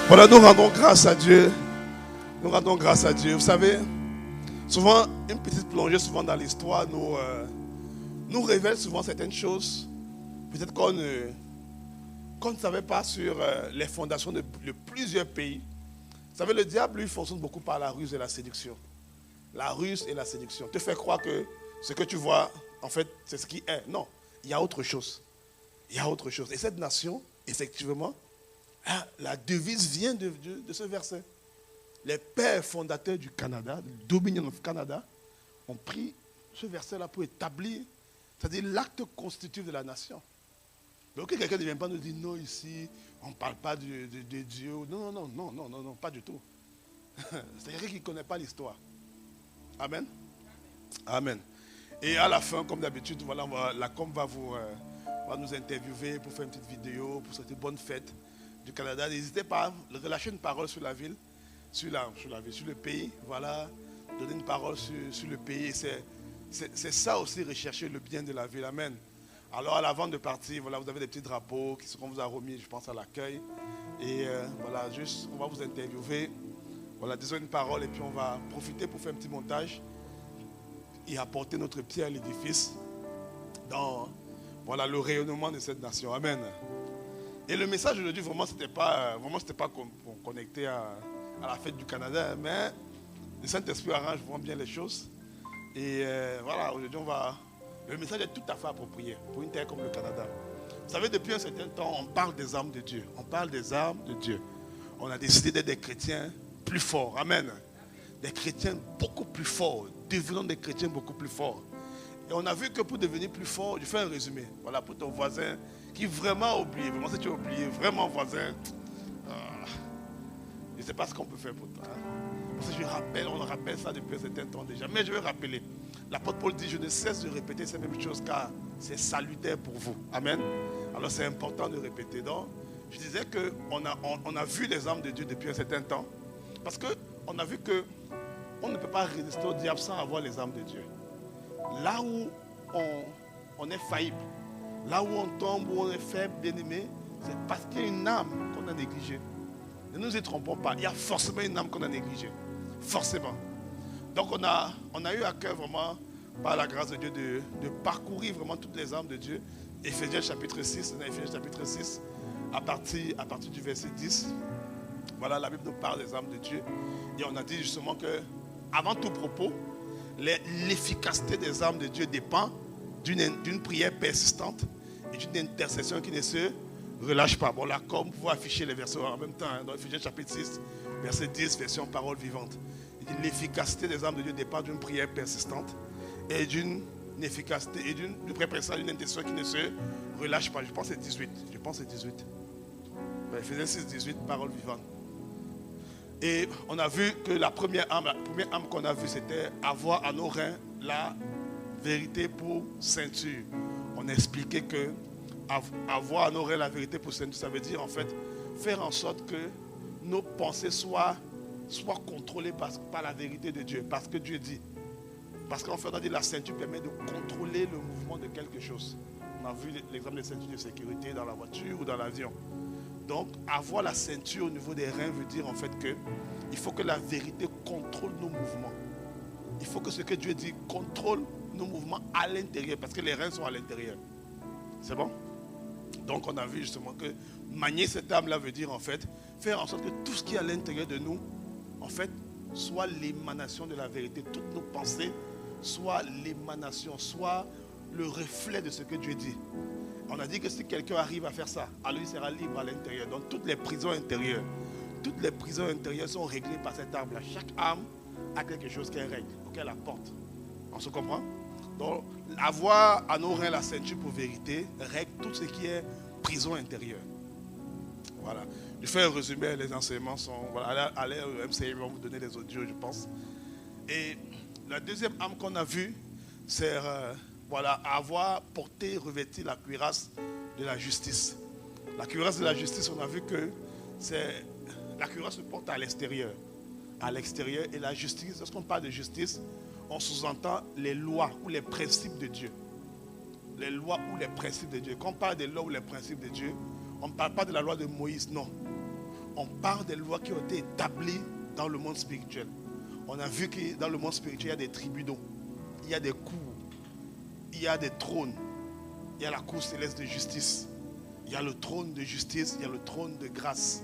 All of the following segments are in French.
Voilà, nous rendons grâce à Dieu. Nous rendons grâce à Dieu. Vous savez, souvent, une petite plongée souvent dans l'histoire nous révèle souvent certaines choses, peut-être qu'on ne savait pas sur les fondations de plusieurs pays. Vous savez, le diable, lui, fonctionne beaucoup par la ruse et la séduction. La ruse et la séduction. Te fait croire que ce que tu vois, en fait, c'est ce qui est. Non, il y a autre chose. Il y a autre chose. Et cette nation, effectivement, la devise vient de ce verset. Les pères fondateurs du Canada, le Dominion of Canada, ont pris ce verset-là pour établir, c'est-à-dire l'acte constitutif de la nation. Donc quelqu'un ne vient pas nous dire non ici, on ne parle pas de Dieu. Non, pas du tout. C'est quelqu'un qui ne connaît pas l'histoire. Amen. Amen. Et à la fin, comme d'habitude, voilà, la com va nous interviewer pour faire une petite vidéo, pour cette bonne fête du Canada. N'hésitez pas à relâcher une parole sur la ville, sur le pays. Voilà, donner une parole sur le pays. C'est ça aussi, rechercher le bien de la ville. Amen. Alors, à l'avant de partir, voilà, vous avez des petits drapeaux qu'on vous a remis, je pense, à l'accueil. Et voilà, juste, on va vous interviewer. Voilà, disons une parole et puis on va profiter pour faire un petit montage et apporter notre pierre à l'édifice dans le rayonnement de cette nation. Amen. Et le message aujourd'hui, vraiment, c'était pas connecté à la fête du Canada, mais le Saint-Esprit arrange vraiment bien les choses. Et voilà, aujourd'hui, le message est tout à fait approprié pour une terre comme le Canada. Vous savez, depuis un certain temps, on parle des armes de Dieu. On parle des armes de Dieu. On a décidé d'être des chrétiens plus forts. Amen. Des chrétiens beaucoup plus forts. Devenons des chrétiens beaucoup plus forts. Et on a vu que pour devenir plus fort, je fais un résumé. Voilà, pour ton voisin qui vraiment a oublié. Vraiment, si tu as oublié, vraiment voisin, je ne sais pas ce qu'on peut faire pour toi. Parce que on rappelle ça depuis un certain temps déjà. Mais je vais rappeler. L'apôtre Paul dit, je ne cesse de répéter ces mêmes choses car c'est salutaire pour vous. Amen. Alors c'est important de répéter. Donc, je disais qu'on a vu les armes de Dieu depuis un certain temps. Parce qu'on a vu qu'on ne peut pas résister au diable sans avoir les armes de Dieu. Là où on est faillible, là où on tombe, où on est faible, bien-aimé, c'est parce qu'il y a une âme qu'on a négligée. Ne nous y trompons pas, il y a forcément une âme qu'on a négligée. Forcément. Donc on a eu à cœur vraiment, par la grâce de Dieu, de parcourir vraiment toutes les armes de Dieu. Éphésiens chapitre 6, Éphésiens chapitre 6, à partir du verset 10. Voilà, la Bible nous parle des armes de Dieu. Et on a dit justement que, avant tout propos, l'efficacité des armes de Dieu dépend d'une prière persistante et d'une intercession qui ne se relâche pas. Bon, là, comme vous pouvez afficher les versets en même temps, dans Éphésiens chapitre 6, verset 10, version parole vivante. L'efficacité des armes de Dieu dépend d'une prière persistante et d'une efficacité et d'une prière persistante, d'une intercession qui ne se relâche pas. Je pense que c'est 18. Éphésiens 6, 18, parole vivante. Et on a vu que la première âme qu'on a vue, c'était avoir à nos reins la vérité pour ceinture. On a expliqué que avoir à nos reins la vérité pour ceinture, ça veut dire en fait faire en sorte que nos pensées soient contrôlées par la vérité de Dieu, parce que Dieu dit. Parce qu'en fait, on a dit que la ceinture permet de contrôler le mouvement de quelque chose. On a vu l'exemple des ceintures de sécurité dans la voiture ou dans l'avion. Donc, avoir la ceinture au niveau des reins veut dire en fait qu'il faut que la vérité contrôle nos mouvements. Il faut que ce que Dieu dit contrôle nos mouvements à l'intérieur, parce que les reins sont à l'intérieur. C'est bon? Donc, on a vu justement que manier cette âme-là veut dire en fait faire en sorte que tout ce qui est à l'intérieur de nous, en fait, soit l'émanation de la vérité. Toutes nos pensées soient l'émanation, soit le reflet de ce que Dieu dit. On a dit que si quelqu'un arrive à faire ça, alors il sera libre à l'intérieur. Donc toutes les prisons intérieures sont réglées par cette arme-là. Chaque arme a quelque chose qu'elle règle, qu'elle apporte. On se comprend? Donc avoir à nos reins la ceinture pour vérité règle tout ce qui est prison intérieure. Voilà. Je fais un résumé, les enseignements sont... Voilà, allez au MCA, ils vont vous donner les audios, je pense. Et la deuxième arme qu'on a vue, c'est... avoir porté, revêti la cuirasse de la justice. La cuirasse de la justice, on a vu que la cuirasse se porte à l'extérieur. À l'extérieur, et la justice, lorsqu'on parle de justice, on sous-entend les lois ou les principes de Dieu. Les lois ou les principes de Dieu. Quand on parle des lois ou les principes de Dieu, on ne parle pas de la loi de Moïse, non. on parle des lois qui ont été établies dans le monde spirituel. On a vu que dans le monde spirituel, il y a des tribunaux, il y a des cours, il y a des trônes, il y a la cour céleste de justice, il y a le trône de justice, il y a le trône de grâce,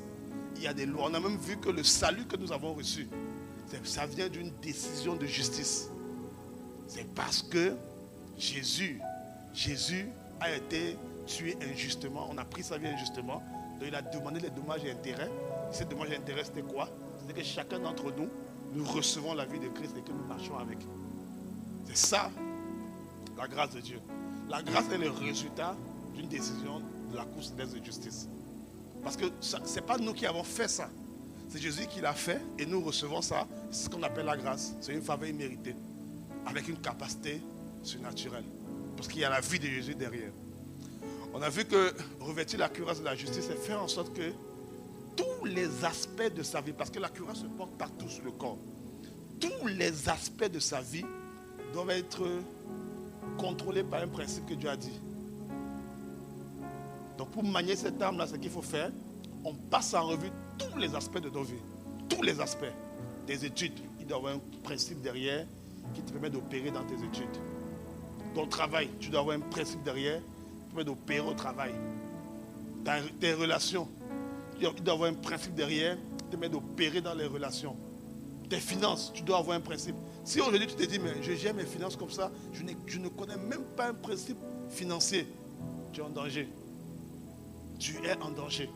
il y a des lois. On a même vu que le salut que nous avons reçu, ça vient d'une décision de justice. C'est parce que Jésus a été tué injustement, on a pris sa vie injustement, donc il a demandé les dommages et intérêts. Ces dommages et intérêts, c'était quoi? C'était que chacun d'entre nous, nous recevons la vie de Christ et que nous marchons avec. C'est ça, la grâce de Dieu. La grâce est le résultat d'une décision de la Cour céleste de justice. Parce que ce n'est pas nous qui avons fait ça. C'est Jésus qui l'a fait et nous recevons ça. C'est ce qu'on appelle la grâce. C'est une faveur imméritée, avec une capacité surnaturelle. Parce qu'il y a la vie de Jésus derrière. On a vu que revêtir la cuirasse de la justice, c'est faire en sorte que tous les aspects de sa vie, parce que la cuirasse se porte partout sur le corps, tous les aspects de sa vie doivent être contrôlés par un principe que Dieu a dit. Donc pour manier cette arme-là, ce qu'il faut faire, on passe en revue tous les aspects de nos vies. Tous les aspects. Des études, il doit y avoir un principe derrière qui te permet d'opérer dans tes études. Ton travail, tu dois avoir un principe derrière qui te permet d'opérer au travail. Tes relations, il doit y avoir un principe derrière qui te permet d'opérer dans les relations. Tes finances, tu dois avoir un principe. Si aujourd'hui tu te dis, mais je gère mes finances comme ça, je ne connais même pas un principe financier, tu es en danger. Tu es en danger.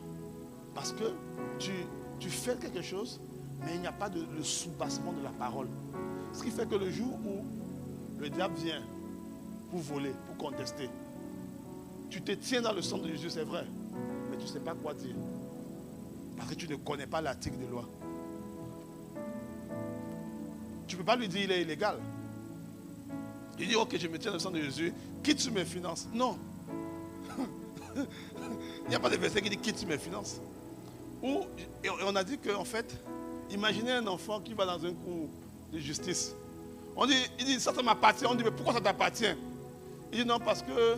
Parce que tu fais quelque chose, mais il n'y a pas le soubassement de la parole. Ce qui fait que le jour où le diable vient pour voler, pour contester, tu te tiens dans le sang de Jésus, c'est vrai, mais tu ne sais pas quoi dire. Parce que tu ne connais pas l'article de loi. Tu ne peux pas lui dire qu'il est illégal. Il dit, ok, je me tiens dans le sang de Jésus, quitte sur mes finances. Non. Il n'y a pas de verset qui dit quitte sur mes finances. Et on a dit qu'en fait, imaginez un enfant qui va dans un cours de justice. Il dit, ça m'appartient. On dit, mais pourquoi ça t'appartient? Il dit, non, parce que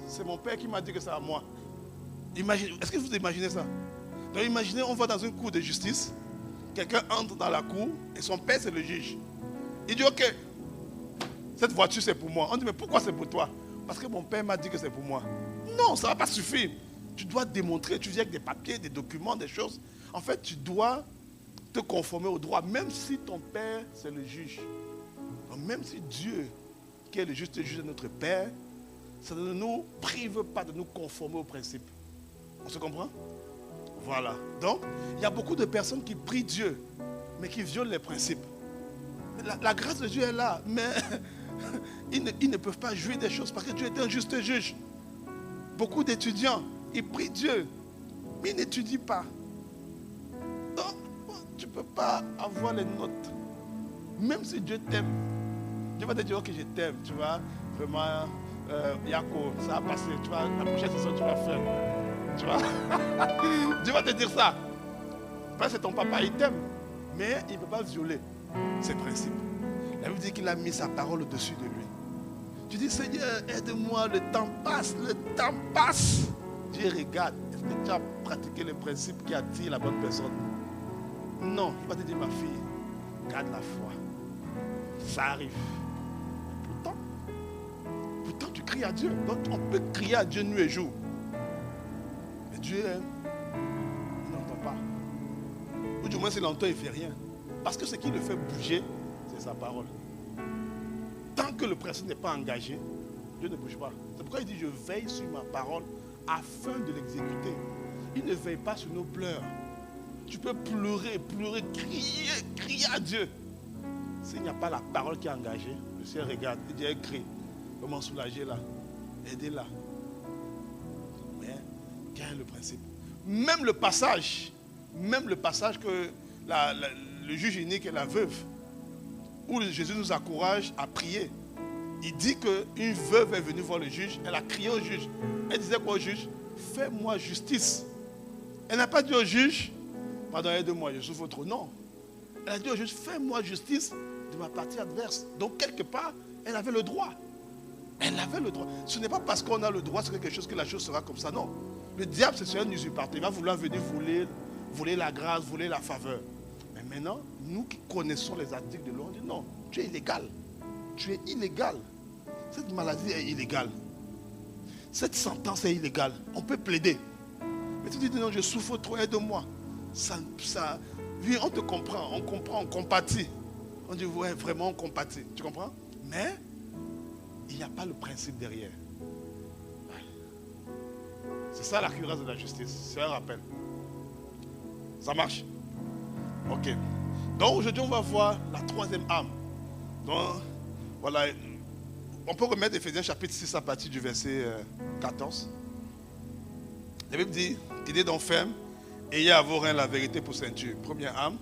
c'est mon père qui m'a dit que c'est à moi. Est-ce que vous imaginez ça? Donc imaginez, on va dans un cours de justice, quelqu'un entre dans la cour et son père c'est le juge. Il dit, ok, cette voiture c'est pour moi. On dit, mais pourquoi c'est pour toi? Parce que mon père m'a dit que c'est pour moi. Non, ça ne va pas suffire. Tu dois démontrer, tu viens avec des papiers, des documents, des choses. En fait, tu dois te conformer au droit, même si ton père, c'est le juge. Donc, même si Dieu, qui est le juste juge de notre père, ça ne nous prive pas de nous conformer au principe. On se comprend? Voilà. Donc, il y a beaucoup de personnes qui prient Dieu, mais qui violent les principes. La grâce de Dieu est là, mais ils ne peuvent pas jouir des choses parce que Dieu est un juste juge. Beaucoup d'étudiants, ils prient Dieu, mais ils n'étudient pas. Donc, tu ne peux pas avoir les notes. Même si Dieu t'aime, Dieu va te dire, ok, je t'aime, tu vois, vraiment, Yako, ça va passer, tu vois, la prochaine session, tu vas faire. Tu vois, Dieu va te dire ça. Parce que c'est ton papa, il t'aime, mais il ne peut pas violer ses principes. La Bible dit qu'il a mis sa parole au-dessus de lui. Tu dis, Seigneur, aide-moi, le temps passe, le temps passe. Dieu regarde, est-ce que tu as pratiqué les principes qui attirent la bonne personne? Non, il va te dire, ma fille, garde la foi. Ça arrive. Pourtant, tu cries à Dieu. Donc, on peut crier à Dieu nuit et jour. Mais Dieu, il n'entend pas. Ou du moins, s'il entend, il ne fait rien. Parce que ce qui le fait bouger, c'est sa parole. Tant que le principe n'est pas engagé, Dieu ne bouge pas. C'est pourquoi il dit, je veille sur ma parole afin de l'exécuter. Il ne veille pas sur nos pleurs. Tu peux pleurer, crier à Dieu. S'il n'y a pas la parole qui est engagée, le ciel regarde, il dit, elle crie. Comment soulager là? Aidez-la. Mais quel est le principe? Même le passage que le juge unique et la veuve, où Jésus nous encourage à prier. Il dit qu'une veuve est venue voir le juge, elle a crié au juge. Elle disait quoi au juge? Fais-moi justice. Elle n'a pas dit au juge, pardon, aide-moi, je souffre trop. Non. Elle a dit au juge, fais-moi justice de ma partie adverse. Donc quelque part, elle avait le droit. Elle avait le droit. Ce n'est pas parce qu'on a le droit sur quelque chose que la chose sera comme ça. Non. Le diable, c'est un usurpateur. Il va vouloir venir voler la grâce, voler la faveur. Mais maintenant, nous qui connaissons les articles de loi, on dit non, tu es illégal. Tu es illégal. Cette maladie est illégale. Cette sentence est illégale. On peut plaider. Mais tu dis non, je souffre trop, aide-moi. Oui, on te comprend, on compatit. On dit ouais, vraiment on compatit. Tu comprends? Mais il n'y a pas le principe derrière. C'est ça la cuirasse de la justice. C'est un rappel. Ça marche? Ok. Donc aujourd'hui on va voir la troisième arme. Donc voilà. On peut remettre Éphésiens chapitre 6 à partir du verset 14. La Bible dit, tenez donc ferme, ayez à vos reins la vérité pour ceinture. Première arme.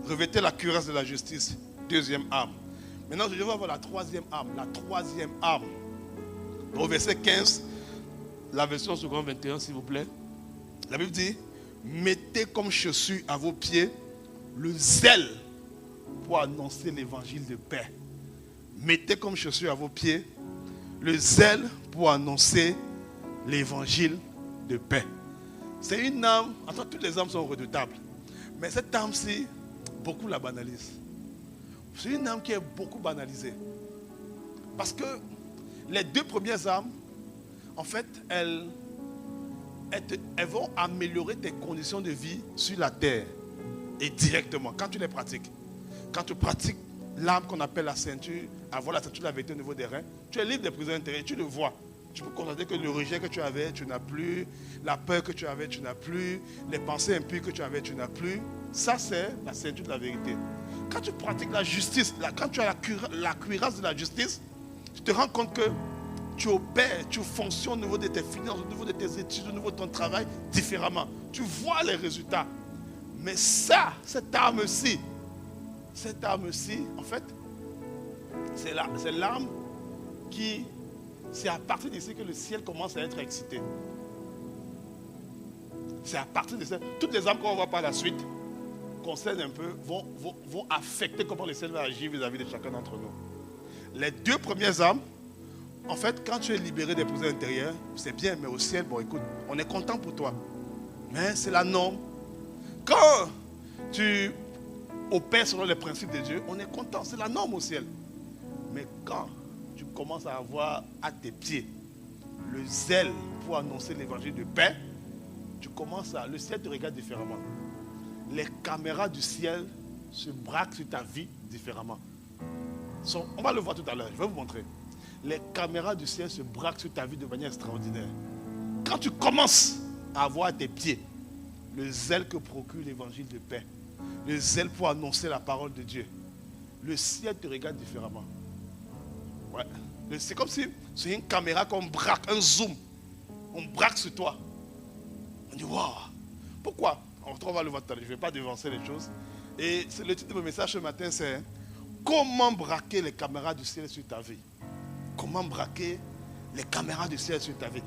Revêtez la cuirasse de la justice. Deuxième arme. Maintenant, je vais voir la troisième arme. La troisième arme. Au verset 15, la version seconde 21, s'il vous plaît. La Bible dit, mettez comme chaussure à vos pieds le zèle pour annoncer l'évangile de paix. Mettez comme chaussure à vos pieds le zèle pour annoncer l'évangile de paix. C'est une arme, en fait, toutes les armes sont redoutables. Mais cette arme-ci, beaucoup la banalisent. C'est une arme qui est beaucoup banalisée. Parce que les deux premières armes, en fait, elles vont améliorer tes conditions de vie sur la terre. Et directement, quand tu les pratiques. Quand tu pratiques l'arme qu'on appelle la ceinture, avoir la ceinture de la vérité au niveau des reins, tu es libre des prisons intérieures, tu le vois. Tu peux constater que le rejet que tu avais, tu n'as plus. La peur que tu avais, tu n'as plus. Les pensées impures que tu avais, tu n'as plus. Ça, c'est la ceinture de la vérité. Quand tu pratiques la justice, quand tu as la cuirasse de la justice, tu te rends compte que tu opères, tu fonctionnes au niveau de tes finances, au niveau de tes études, au niveau de ton travail différemment. Tu vois les résultats. Mais ça, cette arme-ci, en fait, c'est l'arme qui, c'est à partir d'ici que le ciel commence à être excité. C'est à partir de ça. Toutes les armes qu'on va voir par la suite concernent un peu, vont affecter comment le ciel va agir vis-à-vis de chacun d'entre nous. Les deux premières armes, en fait, quand tu es libéré des prisons intérieures, c'est bien, mais au ciel, bon écoute, on est content pour toi. Mais c'est la norme. Quand tu opères selon les principes de Dieu, on est content, c'est la norme au ciel. Mais quand tu commences à avoir à tes pieds le zèle pour annoncer l'évangile de paix, le ciel te regarde différemment. Les caméras du ciel se braquent sur ta vie différemment. On va le voir tout à l'heure, je vais vous montrer. Les caméras du ciel se braquent sur ta vie de manière extraordinaire. Quand tu commences à avoir à tes pieds le zèle que procure l'évangile de paix, le zèle pour annoncer la parole de Dieu, le ciel te regarde différemment. Ouais. C'est comme si c'est une caméra qu'on braque, un zoom. On braque sur toi. On dit, waouh. Pourquoi? On va le voir tout à l'heure. Je ne vais pas devancer les choses. Et le titre de mon message ce matin, c'est comment braquer les caméras du ciel sur ta vie. Comment braquer les caméras du ciel sur ta vie.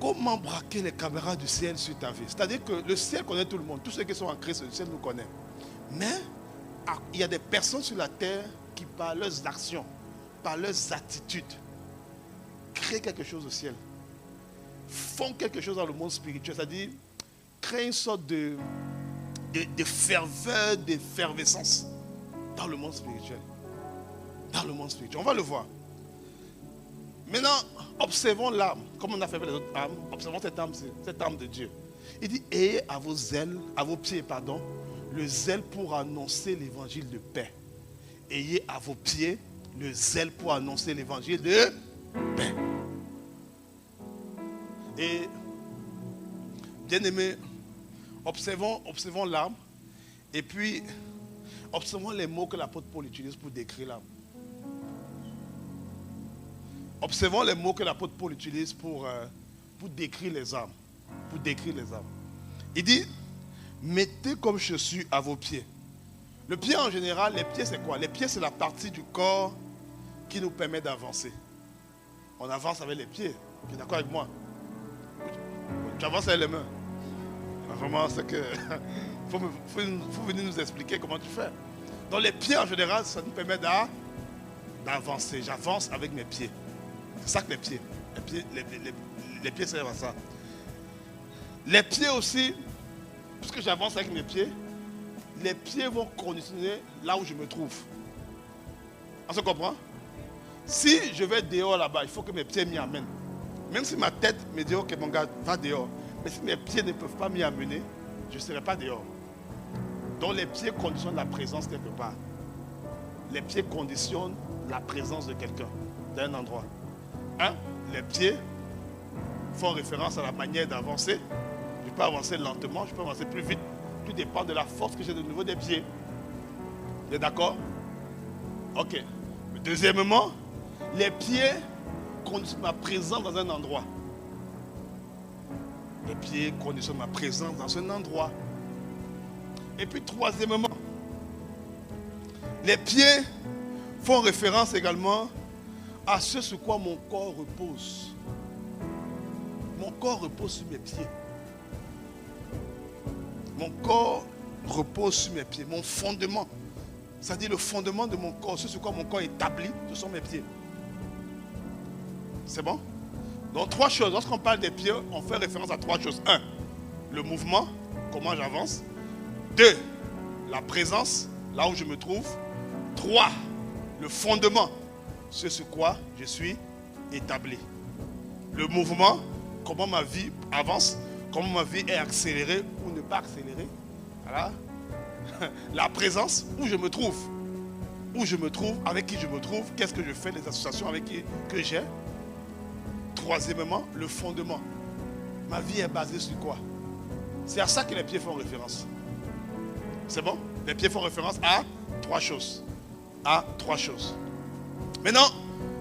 Comment braquer les caméras du ciel sur ta vie. C'est-à-dire que le ciel connaît tout le monde. Tous ceux qui sont en Christ, le ciel nous connaît. Mais il y a des personnes sur la terre qui, par leurs actions, par leurs attitudes, créent quelque chose au ciel. Font quelque chose dans le monde spirituel. C'est-à-dire, créent une sorte de ferveur, d'effervescence dans le monde spirituel. Dans le monde spirituel. On va le voir. Maintenant, observons l'arme. Comme on a fait avec les autres armes, observons cette arme de Dieu. Il dit, ayez à vos pieds, le zèle pour annoncer l'évangile de paix. Ayez à vos pieds le zèle pour annoncer l'évangile de paix. Et, bien aimé, observons l'arme. Et puis, observons les mots que l'apôtre Paul utilise pour décrire l'arme. Observons les mots que l'apôtre Paul utilise pour décrire les armes. Pour décrire les armes. Il dit, mettez comme chaussure à vos pieds. Le pied en général, les pieds c'est quoi? Les pieds c'est la partie du corps qui nous permet d'avancer. On avance avec les pieds. Tu es d'accord avec moi? Tu avances avec les mains. Vraiment, c'est que faut venir nous expliquer comment tu fais. Donc les pieds en général, ça nous permet d'avancer. J'avance avec mes pieds. C'est ça que les pieds. Les pieds servent à ça. Les pieds aussi puisque j'avance avec mes pieds, les pieds vont conditionner là où je me trouve. On se comprend? Si je vais dehors là-bas, il faut que mes pieds m'y amènent. Même si ma tête me dit, ok mon gars, va dehors. Mais si mes pieds ne peuvent pas m'y amener, je ne serai pas dehors. Donc les pieds conditionnent la présence quelque part. Les pieds conditionnent la présence de quelqu'un, d'un endroit. Les pieds font référence à la manière d'avancer. Je peux avancer lentement, je peux avancer plus vite. Tout dépend de la force que j'ai au niveau des pieds. Vous êtes d'accord? Ok. Deuxièmement, les pieds conditionnent ma présence dans un endroit. Les pieds conditionnent ma présence dans un endroit. Et puis troisièmement, les pieds font référence également à ce sur quoi mon corps repose. Mon corps repose sur mes pieds. Mon corps repose sur mes pieds. Mon fondement, c'est-à-dire le fondement de mon corps, ce sur quoi mon corps est établi, ce sont mes pieds. C'est bon? Donc trois choses. Lorsqu'on parle des pieds, on fait référence à trois choses. 1, le mouvement, comment j'avance. 2, la présence, là où je me trouve. 3, le fondement, ce sur quoi je suis établi. Le mouvement, comment ma vie avance, comment ma vie est accélérée ou ne pas accélérée. Voilà. La présence, où je me trouve. Où je me trouve, avec qui je me trouve, qu'est-ce que je fais, les associations avec qui que j'ai. Troisièmement, le fondement. Ma vie est basée sur quoi? C'est à ça que les pieds font référence. C'est bon? Les pieds font référence à trois choses. À trois choses. Maintenant,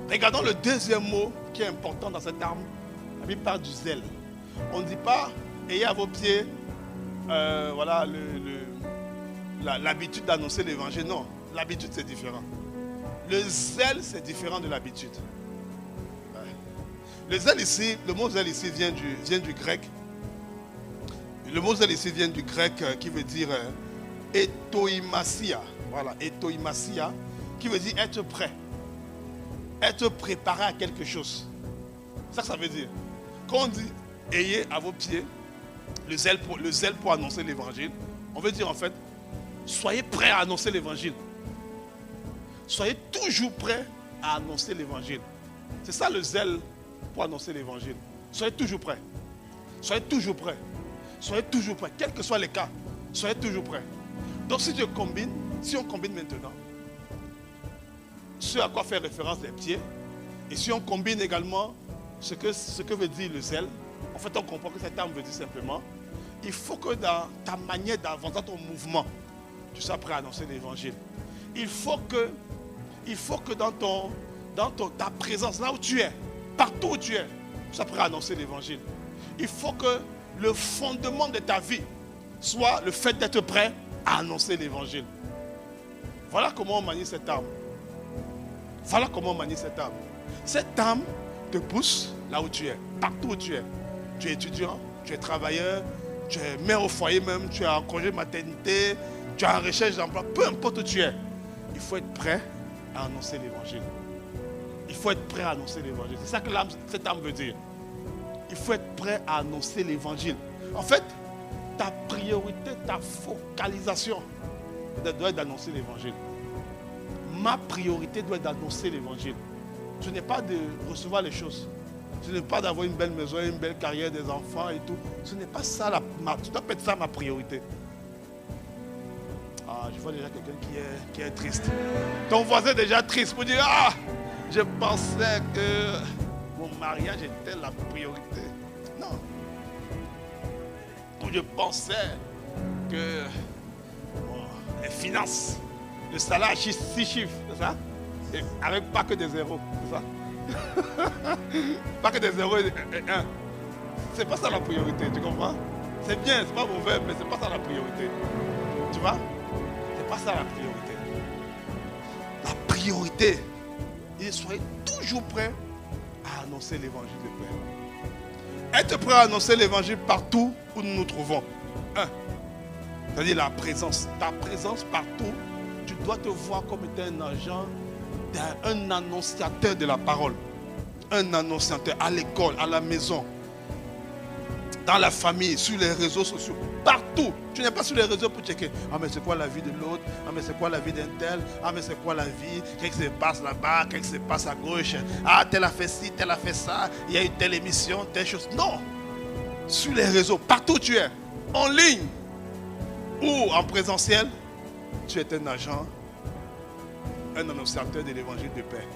regardons le deuxième mot qui est important dans cette arme. La Bible parle du zèle. On ne dit pas, ayez à vos pieds voilà, l'habitude d'annoncer l'évangile. Non, l'habitude c'est différent. Le zèle c'est différent de l'habitude. Le zèle ici, le mot zèle ici vient du grec. Le mot zèle ici vient du grec qui veut dire etoimasia. Voilà, etoimasia, qui veut dire être prêt. Être préparé à quelque chose. C'est ça que ça veut dire. Quand on dit ayez à vos pieds le zèle pour annoncer l'évangile, on veut dire en fait, soyez prêts à annoncer l'évangile. Soyez toujours prêts à annoncer l'évangile. C'est ça le zèle pour annoncer l'évangile. Soyez toujours prêts. Soyez toujours prêts. Soyez toujours prêts. Quels que soient les cas, soyez toujours prêts. Donc si on combine maintenant ce à quoi fait référence les pieds, et si on combine également ce que veut dire le zèle, en fait on comprend que cette terme veut dire simplement, il faut que dans ta manière d'avancer, dans ton mouvement, tu sois prêt à annoncer l'évangile. Il faut que dans ta présence, là où tu es, partout où tu es, tu sois prêt à annoncer l'évangile. Il faut que le fondement de ta vie soit le fait d'être prêt à annoncer l'évangile. Voilà comment on manie cette arme. Voilà comment on manie cette arme. Cette arme te pousse là où tu es, partout où tu es. Tu es étudiant, tu es travailleur, tu es mère au foyer même, tu es en congé maternité, tu es en recherche d'emploi, peu importe où tu es. Il faut être prêt à annoncer l'évangile. Il faut être prêt à annoncer l'évangile. C'est ça que cette arme veut dire. Il faut être prêt à annoncer l'évangile. En fait, ta priorité, ta focalisation doit être d'annoncer l'évangile. Ma priorité doit être d'annoncer l'évangile. Ce n'est pas de recevoir les choses. Ce n'est pas d'avoir une belle maison, une belle carrière, des enfants et tout. Ce n'est pas ça, tu dois mettre ça ma priorité. Ah, je vois déjà quelqu'un qui est triste. Ton voisin est déjà triste pour dire, ah, je pensais que mon mariage était la priorité. Non. Je pensais que les finances, le salaire 6 chiffres, c'est ça? Et avec pas que des zéros, c'est ça? Pas que des zéros et 1. C'est pas ça la priorité, tu comprends? C'est bien, c'est pas mauvais, mais c'est pas ça la priorité. Tu vois? C'est pas ça la priorité. La priorité, soyez toujours prêts à annoncer l'évangile de Père. Être prêt à annoncer l'évangile partout où nous nous trouvons. C'est-à-dire la présence. Ta présence partout, tu dois te voir comme étant un agent, un annonciateur de la parole. Un annonciateur à l'école, à la maison, dans la famille, sur les réseaux sociaux. Partout partout. Tu n'es pas sur les réseaux pour checker. Ah, mais c'est quoi la vie de l'autre? Ah, mais c'est quoi la vie d'un tel? Ah, mais c'est quoi la vie? Qu'est-ce qui se passe là-bas? Qu'est-ce qui se passe à gauche? Ah, tel a fait ci, tel a fait ça. Il y a eu telle émission, telle chose. Non. Sur les réseaux, partout où tu es, en ligne ou en présentiel, tu es un agent, un annonciateur de l'évangile de paix.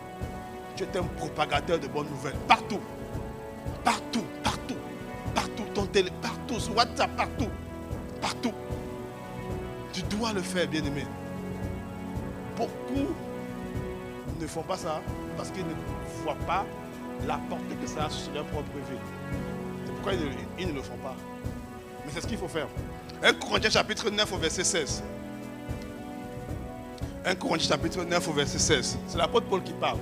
Tu es un propagateur de bonnes nouvelles. Partout. Partout, partout, partout. Ton télé, partout, sur WhatsApp, partout. Partout. Tu dois le faire, bien-aimé. Beaucoup ne font pas ça parce qu'ils ne voient pas la portée que ça a sur leur propre vie. C'est pourquoi ils ne le font pas. Mais c'est ce qu'il faut faire. 1 Corinthiens chapitre 9 au verset 16. 1 Corinthiens chapitre 9 au verset 16. C'est l'apôtre Paul qui parle.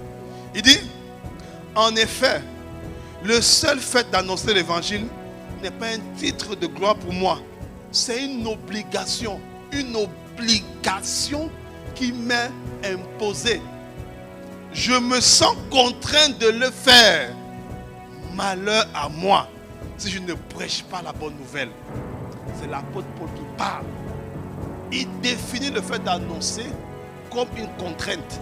Il dit, en effet, le seul fait d'annoncer l'évangile n'est pas un titre de gloire pour moi. C'est une obligation. Une obligation qui m'est imposée. Je me sens contraint de le faire. Malheur à moi si je ne prêche pas la bonne nouvelle. C'est l'apôtre Paul qui parle. Il définit le fait d'annoncer comme une contrainte,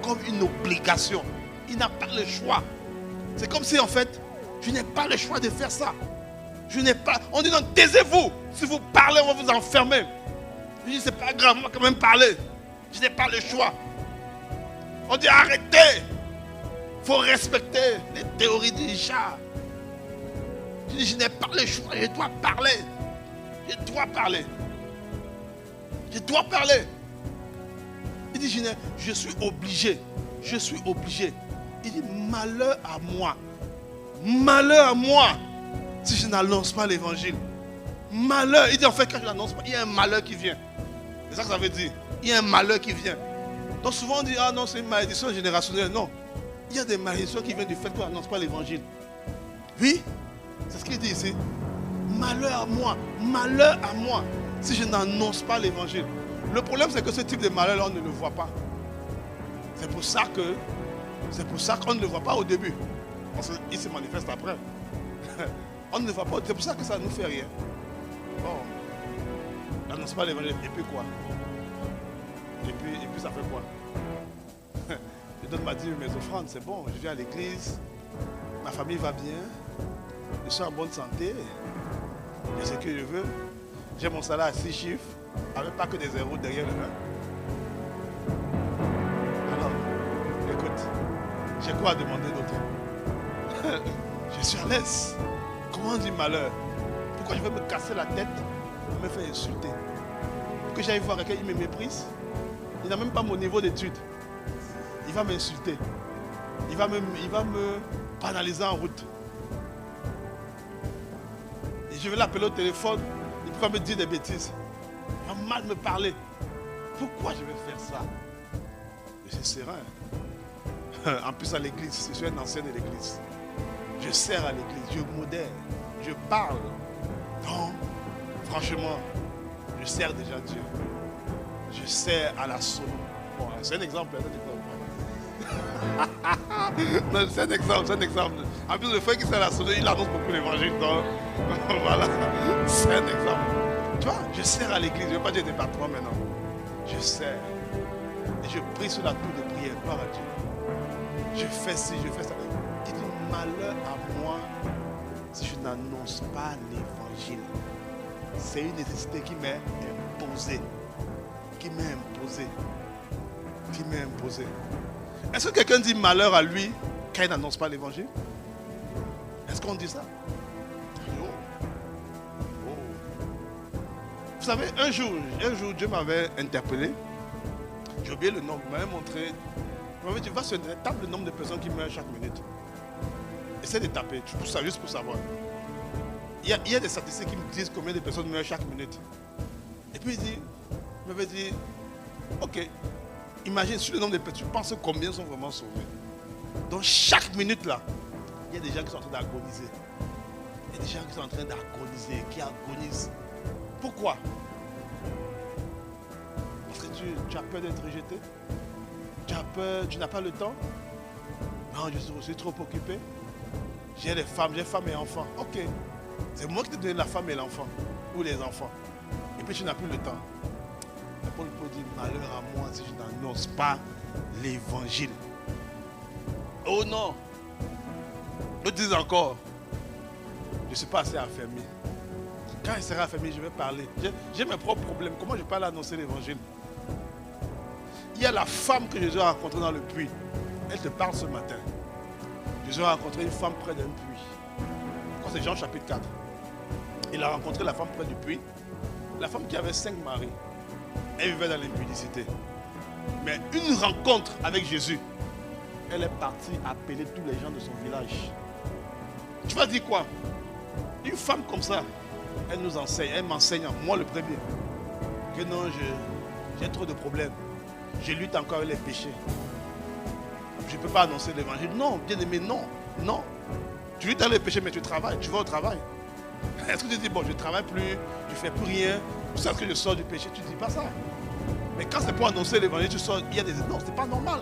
comme une obligation. Il n'a pas le choix. C'est comme si en fait, je n'ai pas le choix de faire ça. Je n'ai pas. On dit non, taisez-vous. Si vous parlez, on va vous enfermer. Je dis c'est pas grave, on va quand même parler. Je n'ai pas le choix. On dit arrêtez. Il faut respecter les théories du chat. Je dis je n'ai pas le choix, je dois parler. Je dois parler. Je dois parler. Il dit je suis obligé. Je suis obligé. Il dit malheur à moi. Malheur à moi si je n'annonce pas l'évangile. Malheur. Il dit en fait quand je n'annonce pas, il y a un malheur qui vient. C'est ça que ça veut dire. Il y a un malheur qui vient. Donc souvent on dit ah non c'est une malédiction générationnelle. Non. Il y a des malédictions qui viennent du fait qu'on n'annonce pas l'évangile. Oui. C'est ce qu'il dit ici. Malheur à moi. Malheur à moi si je n'annonce pas l'évangile. Le problème c'est que ce type de malheur là on ne le voit pas. C'est pour ça qu'on ne le voit pas au début. Il se manifeste après. On ne le voit pas. C'est pour ça que ça ne nous fait rien. Bon. On n'annonce pas l'évangile. Et puis quoi? Et puis ça fait quoi? Je donne ma dîme, mes offrandes, c'est bon. Je viens à l'église. Ma famille va bien. Je suis en bonne santé. J'ai ce que je veux. J'ai mon salaire à 6 chiffres. Avec pas que des zéros derrière le 1. Alors, écoute, j'ai quoi à demander d'autre? Je suis à l'aise. Comment on dit malheur? Pourquoi je vais me casser la tête pour me faire insulter? Pour que j'aille voir quelqu'un, il me méprise. Il n'a même pas mon niveau d'études. Il va m'insulter. Il va me banaliser en route. Et je vais l'appeler au téléphone. Il va me dire des bêtises. Il va mal me parler. Pourquoi je vais faire ça? Je suis serein. En plus à l'église, je suis un ancien de l'église. Je sers à l'église, je modère, je parle. Donc, franchement, je sers déjà Dieu. Je sers à la solo. Bon, c'est un exemple. Non, c'est un exemple. En plus, le fait qu'il sert à la solo, il annonce beaucoup l'évangile. Donc, voilà, c'est un exemple. Tu vois, je sers à l'église. Je ne vais pas dire des patrons maintenant. Je sers. Et je prie sur la tour de prière. Gloire à Dieu. Je fais ci, je fais ça. Il dit malheur à moi si je n'annonce pas l'évangile. C'est une nécessité qui m'est imposée. Qui m'est imposée. Est-ce que quelqu'un dit malheur à lui quand il n'annonce pas l'évangile? Est-ce qu'on dit ça? Oh. Vous savez, un jour, Dieu m'avait interpellé. J'ai oublié le nom, il m'avait montré. Il m'avait dit, va sur Internet, tape le nombre de personnes qui meurent chaque minute. Essaie de taper, juste pour savoir. Il y a des statistiques qui me disent combien de personnes meurent chaque minute. Et puis il m'avait dit, ok, imagine sur le nombre de personnes, tu penses combien sont vraiment sauvés. Donc chaque minute là, il y a des gens qui sont en train d'agoniser. Il y a des gens qui sont en train d'agoniser, qui agonisent. Pourquoi? Parce que tu as peur d'être rejeté? Tu as peur, tu n'as pas le temps? Non, je suis trop occupé. J'ai femme et enfants. Ok. C'est moi qui t'ai donné la femme et l'enfant. Ou les enfants. puis tu n'as plus le temps. L'apôtre Paul dit, malheur à moi si je n'annonce pas l'évangile. Oh non. Nous disons encore, je ne suis pas assez affermi. Quand il sera affermi, je vais parler. J'ai mes propres problèmes. Comment je peux aller annoncer l'évangile? Il y a la femme que Jésus a rencontrée dans le puits. Elle te parle ce matin. Jésus a rencontré une femme près d'un puits. Quand c'est Jean chapitre 4. Il a rencontré la femme près du puits. La femme qui avait 5 maris. Elle vivait dans l'impudicité. Mais une rencontre avec Jésus, elle est partie appeler tous les gens de son village. Tu vas dire quoi? Une femme comme ça, elle nous enseigne, elle m'enseigne, moi le premier, que non, j'ai trop de problèmes. Je lutte encore avec les péchés. Je ne peux pas annoncer l'évangile. Non, bien aimé, non. Non. Tu luttes avec les péchés, mais tu travailles, tu vas au travail. Est-ce que tu dis, bon, je ne travaille plus, je ne fais plus rien, tu sais que je sors du péché, tu ne dis pas ça. Mais quand c'est pour annoncer l'évangile, tu sors, il y a des... Non, ce n'est pas normal.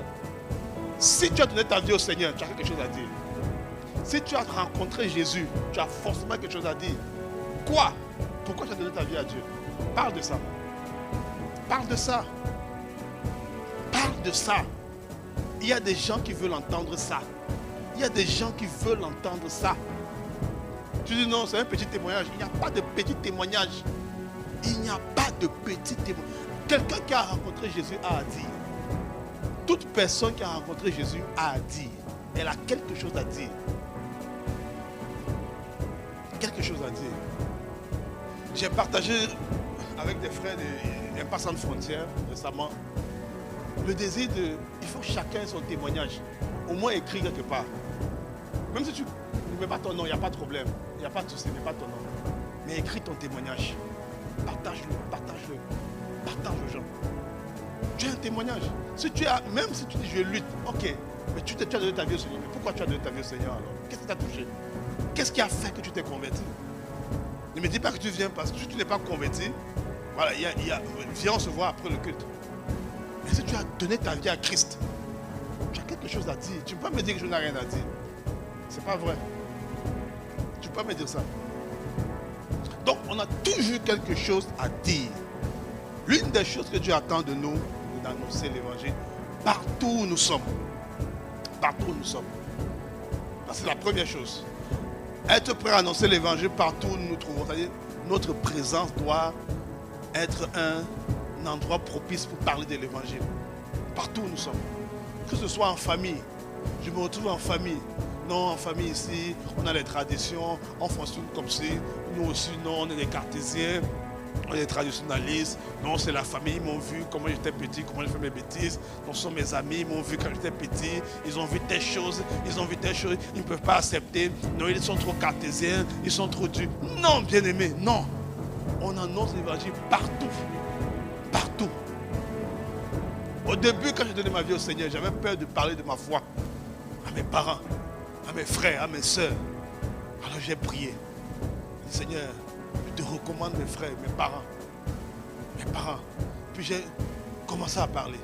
Si tu as donné ta vie au Seigneur, tu as quelque chose à dire. Si tu as rencontré Jésus, tu as forcément quelque chose à dire. Quoi? Pourquoi tu as donné ta vie à Dieu? Parle de ça. Parle de ça. Parle de ça. Il y a des gens qui veulent entendre ça. Il y a des gens qui veulent entendre ça. Tu dis non, c'est un petit témoignage. Il n'y a pas de petit témoignage. Il n'y a pas de petit témoignage. Quelqu'un qui a rencontré Jésus a à dire. Toute personne qui a rencontré Jésus a à dire. Elle a quelque chose à dire. Quelque chose à dire. J'ai partagé avec des frères d'un passant de frontière récemment le désir de... Il faut que chacun ait son témoignage. Au moins écrit quelque part. Même si tu ne mets pas ton nom, il n'y a pas de problème. Il n'y a pas de souci, ne mets pas ton nom. Mais écris ton témoignage. Partage-le, partage-le. Partage aux gens. Tu as un témoignage. Si tu as, même si tu dis je lutte, ok, mais tu as donné ta vie au Seigneur. Mais pourquoi tu as donné ta vie au Seigneur alors? Qu'est-ce qui t'a touché? Qu'est-ce qui a fait que tu t'es converti? Ne me dis pas que tu viens parce que si tu n'es pas converti, voilà, viens, on se voit après le culte. Mais si tu as donné ta vie à Christ, tu as quelque chose à dire. Tu ne peux pas me dire que je n'ai rien à dire. C'est pas vrai. Tu ne peux pas me dire ça. Donc, on a toujours quelque chose à dire. L'une des choses que Dieu attend de nous, c'est d'annoncer l'évangile partout où nous sommes. Partout où nous sommes. C'est la première chose. Être prêt à annoncer l'évangile partout où nous nous trouvons. C'est-à-dire, notre présence doit être un endroit propice pour parler de l'évangile. Partout où nous sommes. Que ce soit en famille. Je me retrouve en famille. Non, en famille ici, on a les traditions, on fonctionne comme si. Nous aussi, non, on est des cartésiens. On est des traditionnalistes. Non, c'est la famille, ils m'ont vu comment j'étais petit, comment j'ai fait mes bêtises. Non, ce sont mes amis, ils m'ont vu quand j'étais petit. Ils ont vu telle chose, ils ont vu telle chose. Ils ne peuvent pas accepter. Non, ils sont trop cartésiens, ils sont trop durs. Non, bien-aimés, non. On annonce l'évangile partout. Partout. Au début, quand j'ai donné ma vie au Seigneur, j'avais peur de parler de ma foi à mes parents, à mes frères, à mes soeurs. Alors j'ai prié. Seigneur, je te recommande mes frères, mes parents. Mes parents. Puis j'ai commencé à parler.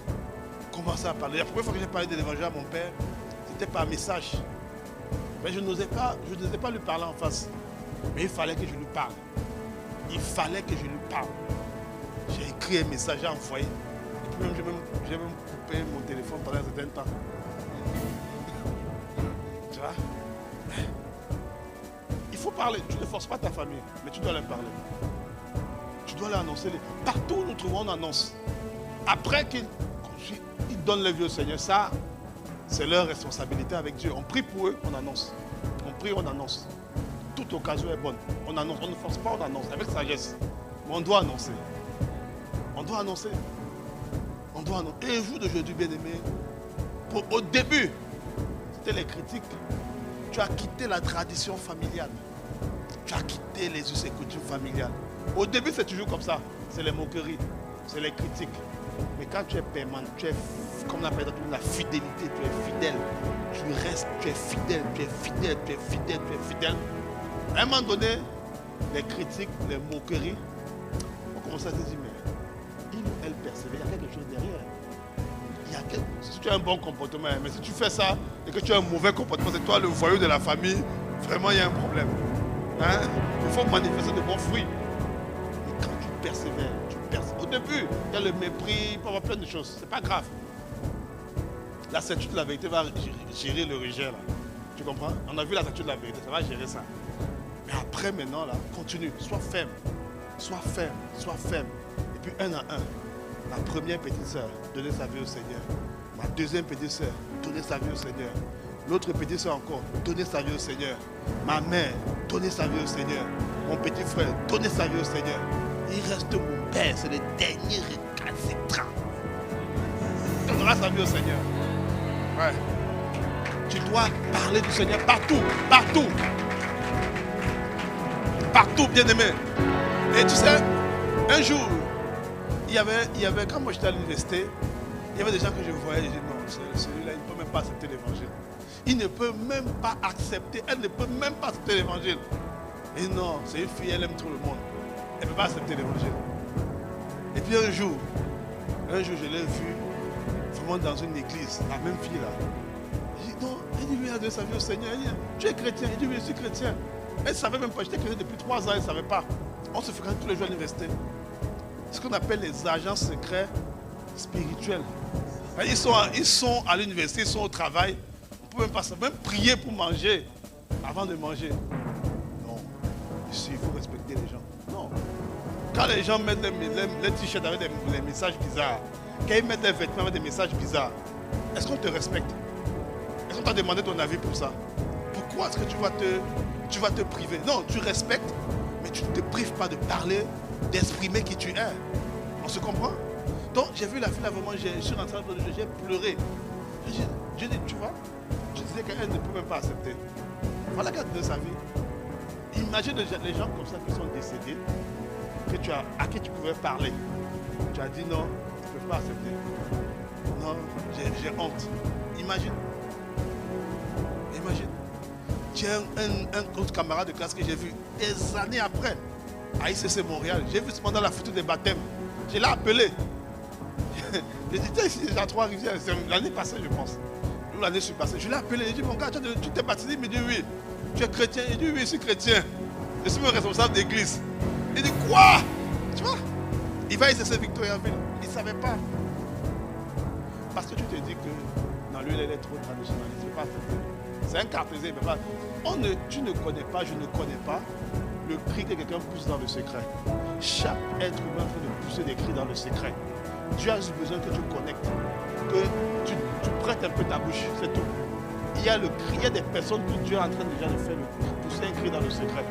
La première fois que j'ai parlé de l'évangile à mon père, c'était par message. Mais je n'osais pas lui parler en face. Mais il fallait que je lui parle. Il fallait que je lui parle. J'ai écrit un message, j'ai envoyé. Et puis j'ai même coupé mon téléphone pendant un certain temps. Tu vois? Il faut parler. Tu ne forces pas ta famille, mais tu dois leur parler. Tu dois leur annoncer. Partout où nous trouvons, on annonce. Après qu'ils donnent leur vie au Seigneur, ça, c'est leur responsabilité avec Dieu. On prie pour eux, on annonce. On prie, on annonce. Toute occasion est bonne. On annonce. On ne force pas, on annonce. Avec sagesse. Mais on doit annoncer. On doit annoncer. On doit annoncer. Et le jour d'aujourd'hui, bien-aimé, au début, c'était les critiques. Tu as quitté la tradition familiale. Tu as quitté les us et coutumes familiales. Au début, c'est toujours comme ça. C'est les moqueries, c'est les critiques. Mais quand tu es permanent, tu es, comme on appelle la fidélité, tu es fidèle. Tu restes, tu es fidèle, tu es fidèle, tu es fidèle, tu es fidèle. À un moment donné, les critiques, les moqueries, on commence à se dire, mais il ou elle persévère, il y a quelque chose derrière. Si tu as un bon comportement, mais si tu fais ça et que tu as un mauvais comportement, c'est toi le voyou de la famille, vraiment il y a un problème. Hein? Il faut manifester de bons fruits. Et quand tu persévères. Au début, il y a le mépris, il peut y avoir plein de choses. C'est pas grave. La certitude de la vérité va gérer le rejet là. Tu comprends? On a vu la certitude de la vérité, ça va gérer ça. Mais après maintenant là, continue, sois ferme. Sois ferme, sois ferme. Et puis un à un. Ma première petite soeur, donnez sa vie au Seigneur. Ma deuxième petite soeur, donnez sa vie au Seigneur. L'autre petite soeur encore, donnez sa vie au Seigneur. Ma mère, donnez sa vie au Seigneur. Mon petit frère, donnez sa vie au Seigneur. Il reste mon père, c'est le dernier récalcitrant. Donnera sa vie au Seigneur. Ouais. Tu dois parler du Seigneur partout, partout. Partout, bien aimé. Et tu sais, un jour, il y avait quand moi j'étais à l'université, il y avait des gens que je voyais, je disais non, celui-là, il ne peut même pas accepter l'évangile. Il ne peut même pas accepter, elle ne peut même pas accepter l'évangile. Et non, c'est une fille, elle aime tout le monde. Elle ne peut pas accepter l'évangile. Et puis un jour, je l'ai vue vraiment dans une église, la même fille là. Je dis non, elle dit lui a donné sa vie au Seigneur. Elle dit, tu es chrétien? Il dit oui, je suis chrétien. Elle ne savait même pas, j'étais chrétien depuis 3 ans, elle ne savait pas. On se fréquente tous les jours à l'université. Ce qu'on appelle les agents secrets spirituels. Ils sont à l'université, ils sont au travail. On ne peut même prier pour manger avant de manger. Non. Ici, il faut respecter les gens. Non. Quand les gens mettent les t-shirts avec des messages bizarres, quand ils mettent les vêtements avec des messages bizarres, est-ce qu'on te respecte? Est-ce qu'on t'a demandé ton avis pour ça? Pourquoi est-ce que tu vas te priver? Non, tu respectes, mais tu ne te prives pas de parler, d'exprimer qui tu es. On se comprend? Donc j'ai vu la fille là, vraiment, je suis rentré, j'ai pleuré. J'ai dit, tu vois, je disais qu'elle ne peut même pas accepter. Voilà qu'elle de sa vie. Imagine les gens comme ça qui sont décédés, à qui tu pouvais parler. Tu as dit non, tu ne peux pas accepter. Non, j'ai honte. Imagine. J'ai un autre camarade de classe que j'ai vu des années après à ICC Montréal. J'ai vu pendant la photo des baptêmes. Je l'ai appelé. J'ai dit, tiens, ici, déjà 3-Rivières. C'est l'année passée, je pense. Ou l'année surpassée. Je l'ai appelé. J'ai dit, mon gars, tu t'es baptisé? Il me dit oui. Tu es chrétien? Il dit oui, je suis chrétien. Je suis mon responsable d'église. Il dit quoi? Tu vois? Il va à ICC Victoriaville. Il ne savait pas. Parce que tu te dis que non, lui, elle est trop traditionnaliste. Il ne peut pas accepter. C'est un cartésien, il ne peut pas. Tu ne connais pas, je ne connais pas le cri que quelqu'un pousse dans le secret. Chaque être humain fait de pousser des cris dans le secret. Tu as besoin que tu connectes, que tu prêtes un peu ta bouche, c'est tout. Il y a le cri, il y a des personnes que Dieu est en train déjà de faire pousser un cri dans le secret.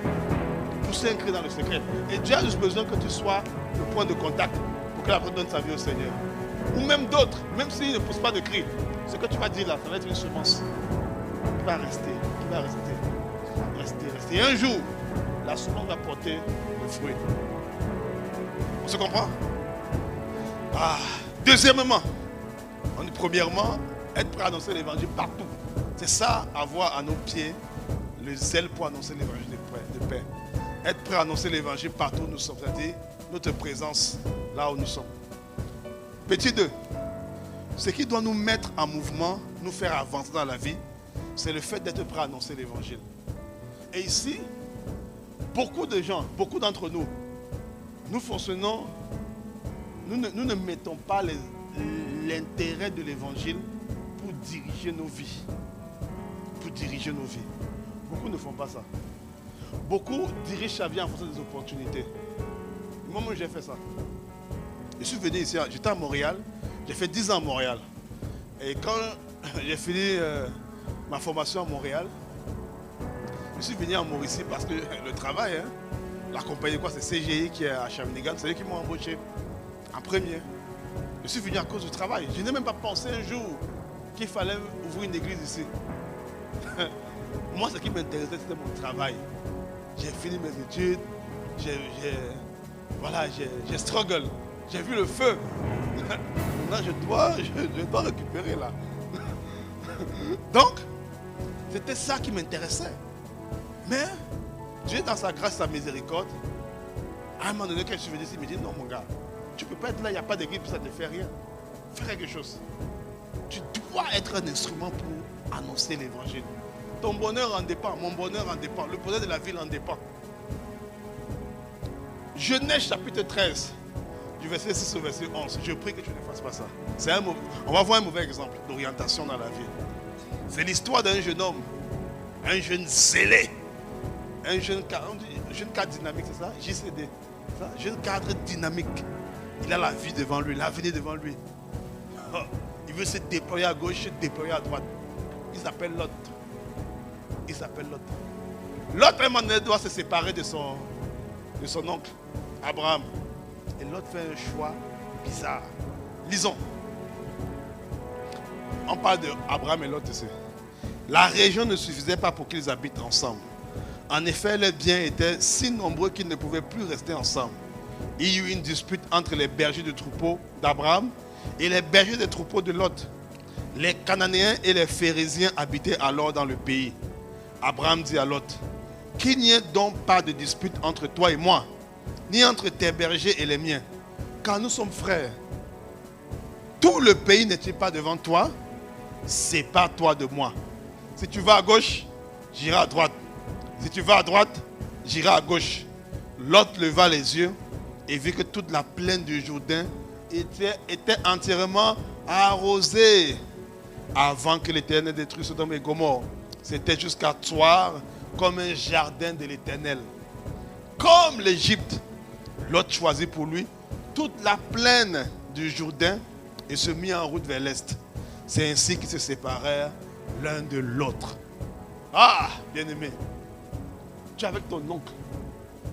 Pousser un cri dans le secret. Et Dieu a juste besoin que tu sois le point de contact pour que la personne donne sa vie au Seigneur. Ou même d'autres, même s'ils ne poussent pas de cri, ce que tu vas dire là, ça va être une semence. Qui va rester. Et un jour, la semence va porter le fruit. On se comprend? Deuxièmement, premièrement, être prêt à annoncer l'évangile partout. C'est ça, avoir à nos pieds le zèle pour annoncer l'évangile de paix. Être prêt à annoncer l'évangile partout où nous sommes, c'est-à-dire notre présence là où nous sommes. Petit 2, ce qui doit nous mettre en mouvement, nous faire avancer dans la vie, c'est le fait d'être prêt à annoncer l'évangile. Et ici, beaucoup de gens, beaucoup d'entre nous, nous fonctionnons, nous ne mettons pas l'intérêt de l'évangile pour diriger nos vies. Beaucoup ne font pas ça. Beaucoup dirigent sa vie en fonction des opportunités. Moi, j'ai fait ça. Je suis venu ici, j'étais à Montréal, j'ai fait 10 ans à Montréal. Et quand j'ai fini ma formation à Montréal, je suis venu en Mauricie parce que le travail, la compagnie c'est CGI qui est à Shawinigan, c'est eux qui m'ont embauché en premier. Je suis venu à cause du travail. Je n'ai même pas pensé un jour qu'il fallait ouvrir une église ici. Moi, ce qui m'intéressait, c'était mon travail. J'ai fini mes études, j'ai struggle, j'ai vu le feu. Maintenant, je dois récupérer là. Donc, c'était ça qui m'intéressait. Mais Dieu, dans sa grâce, sa miséricorde, à un moment donné, quand je suis venu ici, il me dit, non mon gars, tu ne peux pas être là, il n'y a pas d'église, ça ne te fait rien. Fais quelque chose. Tu dois être un instrument pour annoncer l'évangile. Ton bonheur en dépend, mon bonheur en dépend, le bonheur de la ville en dépend. Genèse chapitre 13, du verset 6 au verset 11. Je prie que tu ne fasses pas ça. On va voir un mauvais exemple d'orientation dans la vie. C'est l'histoire d'un jeune homme, un jeune zélé, un jeune cadre dynamique, c'est ça? JCD. Ça? Jeune cadre dynamique. Il a la vie devant lui, l'avenir devant lui. Il veut se déployer à gauche, se déployer à droite. Il s'appelle Lot. Lot, à un moment donné, doit se séparer de son oncle, Abraham. Et Lot fait un choix bizarre. Lisons. On parle d'Abraham et Lot ici. La région ne suffisait pas pour qu'ils habitent ensemble. En effet, les biens étaient si nombreux qu'ils ne pouvaient plus rester ensemble. Il y eut une dispute entre les bergers de troupeaux d'Abraham et les bergers des troupeaux de Lot. Les Cananéens et les Phérésiens habitaient alors dans le pays. Abraham dit à Lot, qu'il n'y ait donc pas de dispute entre toi et moi, ni entre tes bergers et les miens, car nous sommes frères. Tout le pays n'est-il pas devant toi? Sépare-toi de moi. Si tu vas à gauche, j'irai à droite. Si tu vas à droite, j'irai à gauche. Lot leva les yeux et vit que toute la plaine du Jourdain était entièrement arrosée avant que l'Éternel détruise Sodome et Gomorrhe. C'était jusqu'à Tsoar comme un jardin de l'Éternel. Comme l'Égypte, Lot choisit pour lui toute la plaine du Jourdain et se mit en route vers l'est. C'est ainsi qu'ils se séparèrent l'un de l'autre. Ah, bien-aimé, tu es avec ton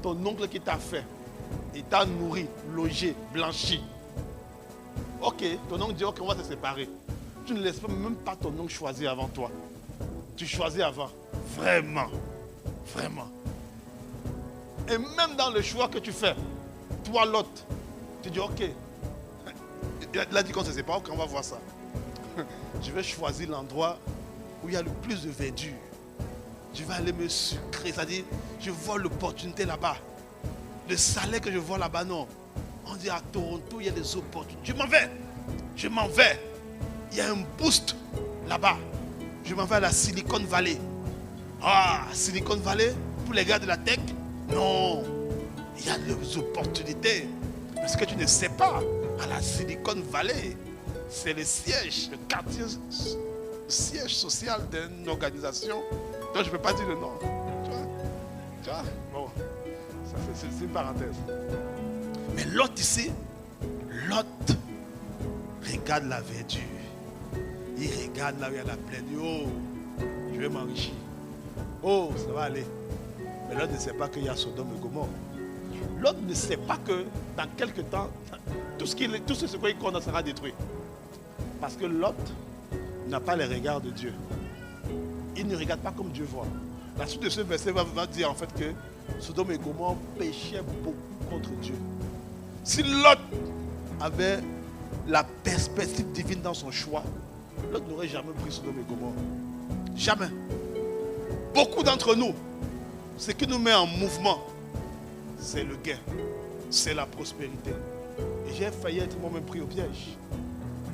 oncle qui t'a fait, il t'a nourri, logé, blanchi. Ok, ton oncle dit ok, on va se séparer. Tu ne laisses même pas ton oncle choisir avant toi. Tu choisis avant. Vraiment. Et même dans le choix que tu fais, toi Lot, tu dis ok, il a dit qu'on se sépare, ok, on va voir ça. Je vais choisir l'endroit où il y a le plus de verdure. Je vais aller me sucrer, c'est-à-dire, je vois l'opportunité là-bas. Le salaire que je vois là-bas, non. On dit à Toronto, il y a des opportunités. Je m'en vais. Il y a un boost là-bas. Je m'en vais à la Silicon Valley. Ah, Silicon Valley, pour les gars de la tech, non. Il y a des opportunités. Mais ce que tu ne sais pas, à la Silicon Valley, c'est le siège, le quartier, le siège social d'une organisation dont je ne peux pas dire le nom. Tu vois? Bon, c'est une parenthèse. Mais Lot ici, Lot regarde la verdure. Il regarde là où il y a la plaine. Oh, je vais m'enrichir. Oh, ça va aller. Mais Lot ne sait pas qu'il y a Sodome et Gomorrhe. Lot ne sait pas que dans quelques temps, tout ce qu'il connaît sera détruit. Parce que Lot n'a pas les regards de Dieu. Il ne regarde pas comme Dieu voit. La suite de ce verset va dire en fait que Sodome et Gomorrhe péchaient beaucoup contre Dieu. Si Lot avait la perspective divine dans son choix, Lot n'aurait jamais pris Sodome et Gomorrhe. Jamais. Beaucoup d'entre nous, ce qui nous met en mouvement, c'est le gain, c'est la prospérité. Et j'ai failli être moi-même pris au piège.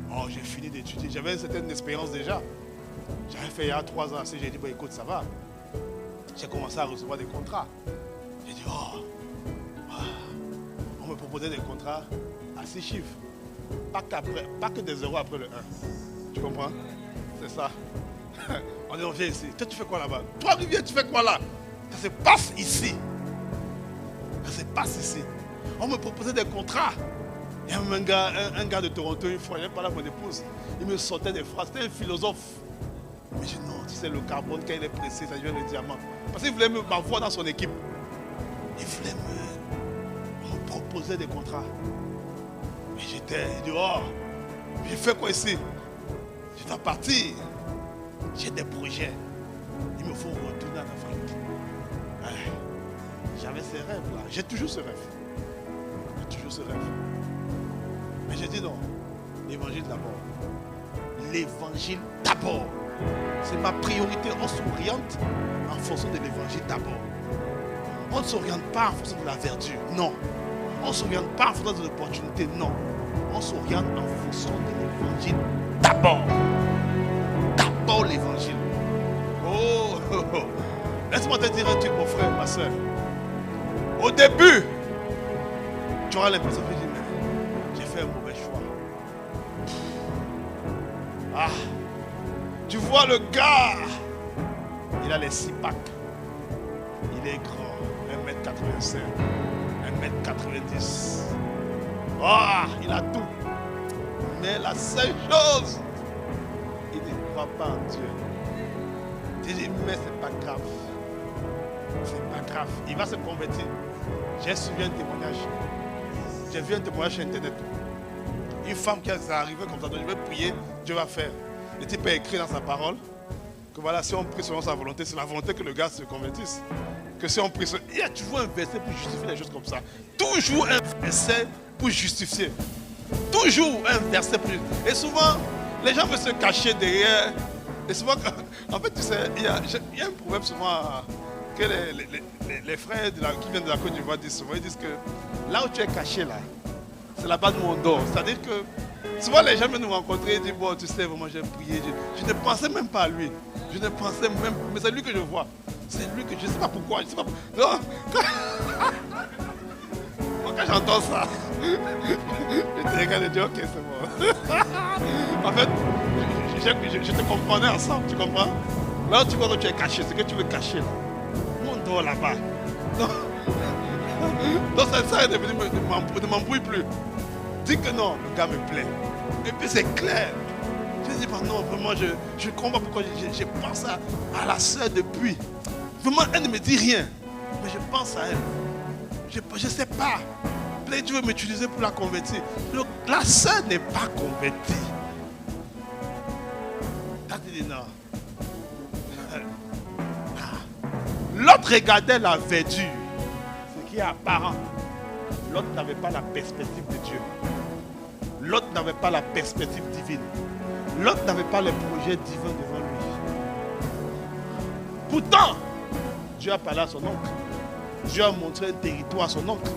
Oh, j'ai fini d'étudier, j'avais une certaine expérience déjà. J'avais fait il y a 3 ans, j'ai dit, bon, écoute, ça va. J'ai commencé à recevoir des contrats. J'ai dit, on me proposait des contrats à 6 chiffres. Pas que des zéros après le 1. Tu comprends? C'est ça. On vient ici. Toi, tu fais quoi là-bas? Toi, Olivier, tu fais quoi là? Ça se passe ici. On me proposait des contrats. Il y a même un gars de Toronto, une fois, il parlait à mon épouse. Il me sortait des phrases. C'était un philosophe. Mais je dis non, tu sais, le carbone, quand il est pressé, ça devient le diamant. Parce qu'il voulait m'avoir dans son équipe. Il voulait me proposer des contrats. Et j'étais dehors. J'ai fait quoi ici? Je dois partir. J'ai des projets. Il me faut retourner en Afrique. Ouais. J'avais ces rêves-là. J'ai toujours ce rêve. Mais j'ai dit non. L'évangile d'abord. L'évangile d'abord. C'est ma priorité. On s'oriente en fonction de l'évangile d'abord. On ne s'oriente pas en fonction de la verdure. Non. On ne s'oriente pas en fonction de l'opportunité. Non. On s'oriente en fonction de l'évangile d'abord. D'abord l'évangile. Laisse-moi te dire un truc, mon frère, ma soeur. Au début, tu auras l'impression que tu dis, mais j'ai fait un mauvais choix. Ah, tu vois le gars, il a les 6 packs. Il est grand, 1m85, 1m90. Ah, il a tout. Mais la seule chose, il ne croit pas en Dieu. Il dit, mais c'est pas grave. C'est pas grave. Il va se convertir. J'ai suivi un témoignage. J'ai vu un témoignage sur Internet. Une femme qui est arrivée comme ça, donc je vais prier, Dieu va faire. Le type a écrit dans sa parole que voilà, si on prie selon sa volonté, c'est la volonté que le gars se convertisse. Que si on prie selon... Il y a toujours un verset pour justifier les choses comme ça. Toujours un verset pour justifier. Toujours un verset pour justifier. Et souvent, les gens veulent se cacher derrière. Et souvent, en fait, tu sais, il y a un problème souvent que les frères qui viennent de la Côte d'Ivoire disent souvent. Ils disent que là où tu es caché, là, c'est là-bas de mon dort. C'est-à-dire que souvent les gens viennent nous rencontrer et disent, bon, tu sais, vraiment, j'ai prié. Je ne pensais même pas à lui. Je ne pensais même pas. Mais c'est lui que je vois. C'est lui que je ne sais pas pourquoi. Je sais pas pourquoi. Non, quand j'entends ça, je te regarde et je dis, ok, c'est bon. En fait, je te comprenais ensemble, tu comprends? Là où tu vois que tu es caché, c'est que tu veux cacher. Nous, on dort là-bas. Donc ça ne m'embrouille plus. Dis que non, le gars me plaît. Et puis c'est clair. Je dis, bah non, vraiment, je ne comprends pas pourquoi j'ai pensé à la soeur depuis. Vraiment, elle ne me dit rien. Mais je pense à elle. Je ne sais pas. Peut-être que tu veux m'utiliser pour la convertir. Donc, la soeur n'est pas convertie. Tu dis non. L'autre regardait la verdure. Ce qui est apparent. L'autre n'avait pas la perspective de Dieu. L'autre n'avait pas la perspective divine. L'autre n'avait pas les projets divins devant lui. Pourtant, Dieu a parlé à son oncle. Dieu a montré un territoire à son oncle.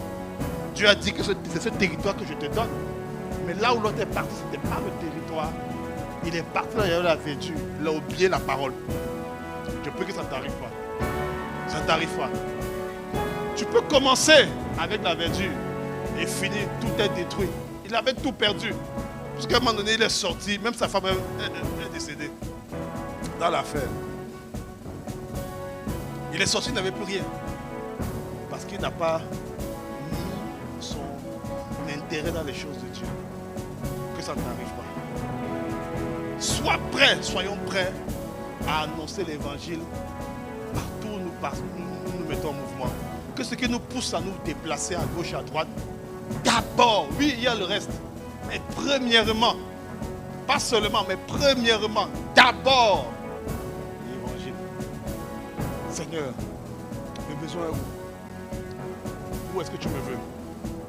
Dieu a dit que c'est ce territoire que je te donne. Mais là où l'autre est parti, ce n'était pas le territoire. Il est parti dans la verdure. Il a oublié la parole. Je prie que ça ne t'arrive pas. Ça ne t'arrive pas. Tu peux commencer avec la verdure et finir, tout est détruit. Il avait tout perdu. Jusqu'à un moment donné, il est sorti. Même sa femme est décédée dans l'affaire. Il est sorti, il n'avait plus rien. Parce qu'il n'a pas mis son intérêt dans les choses de Dieu. Que ça ne t'arrive pas. Sois prêt, soyons prêts à annoncer l'évangile partout où nous mettons en mouvement. Que ce qui nous pousse à nous déplacer à gauche, à droite, d'abord, oui, il y a le reste. Mais premièrement, pas seulement, mais premièrement, d'abord, l'évangile. Seigneur, le besoin est où? Où est-ce que tu me veux?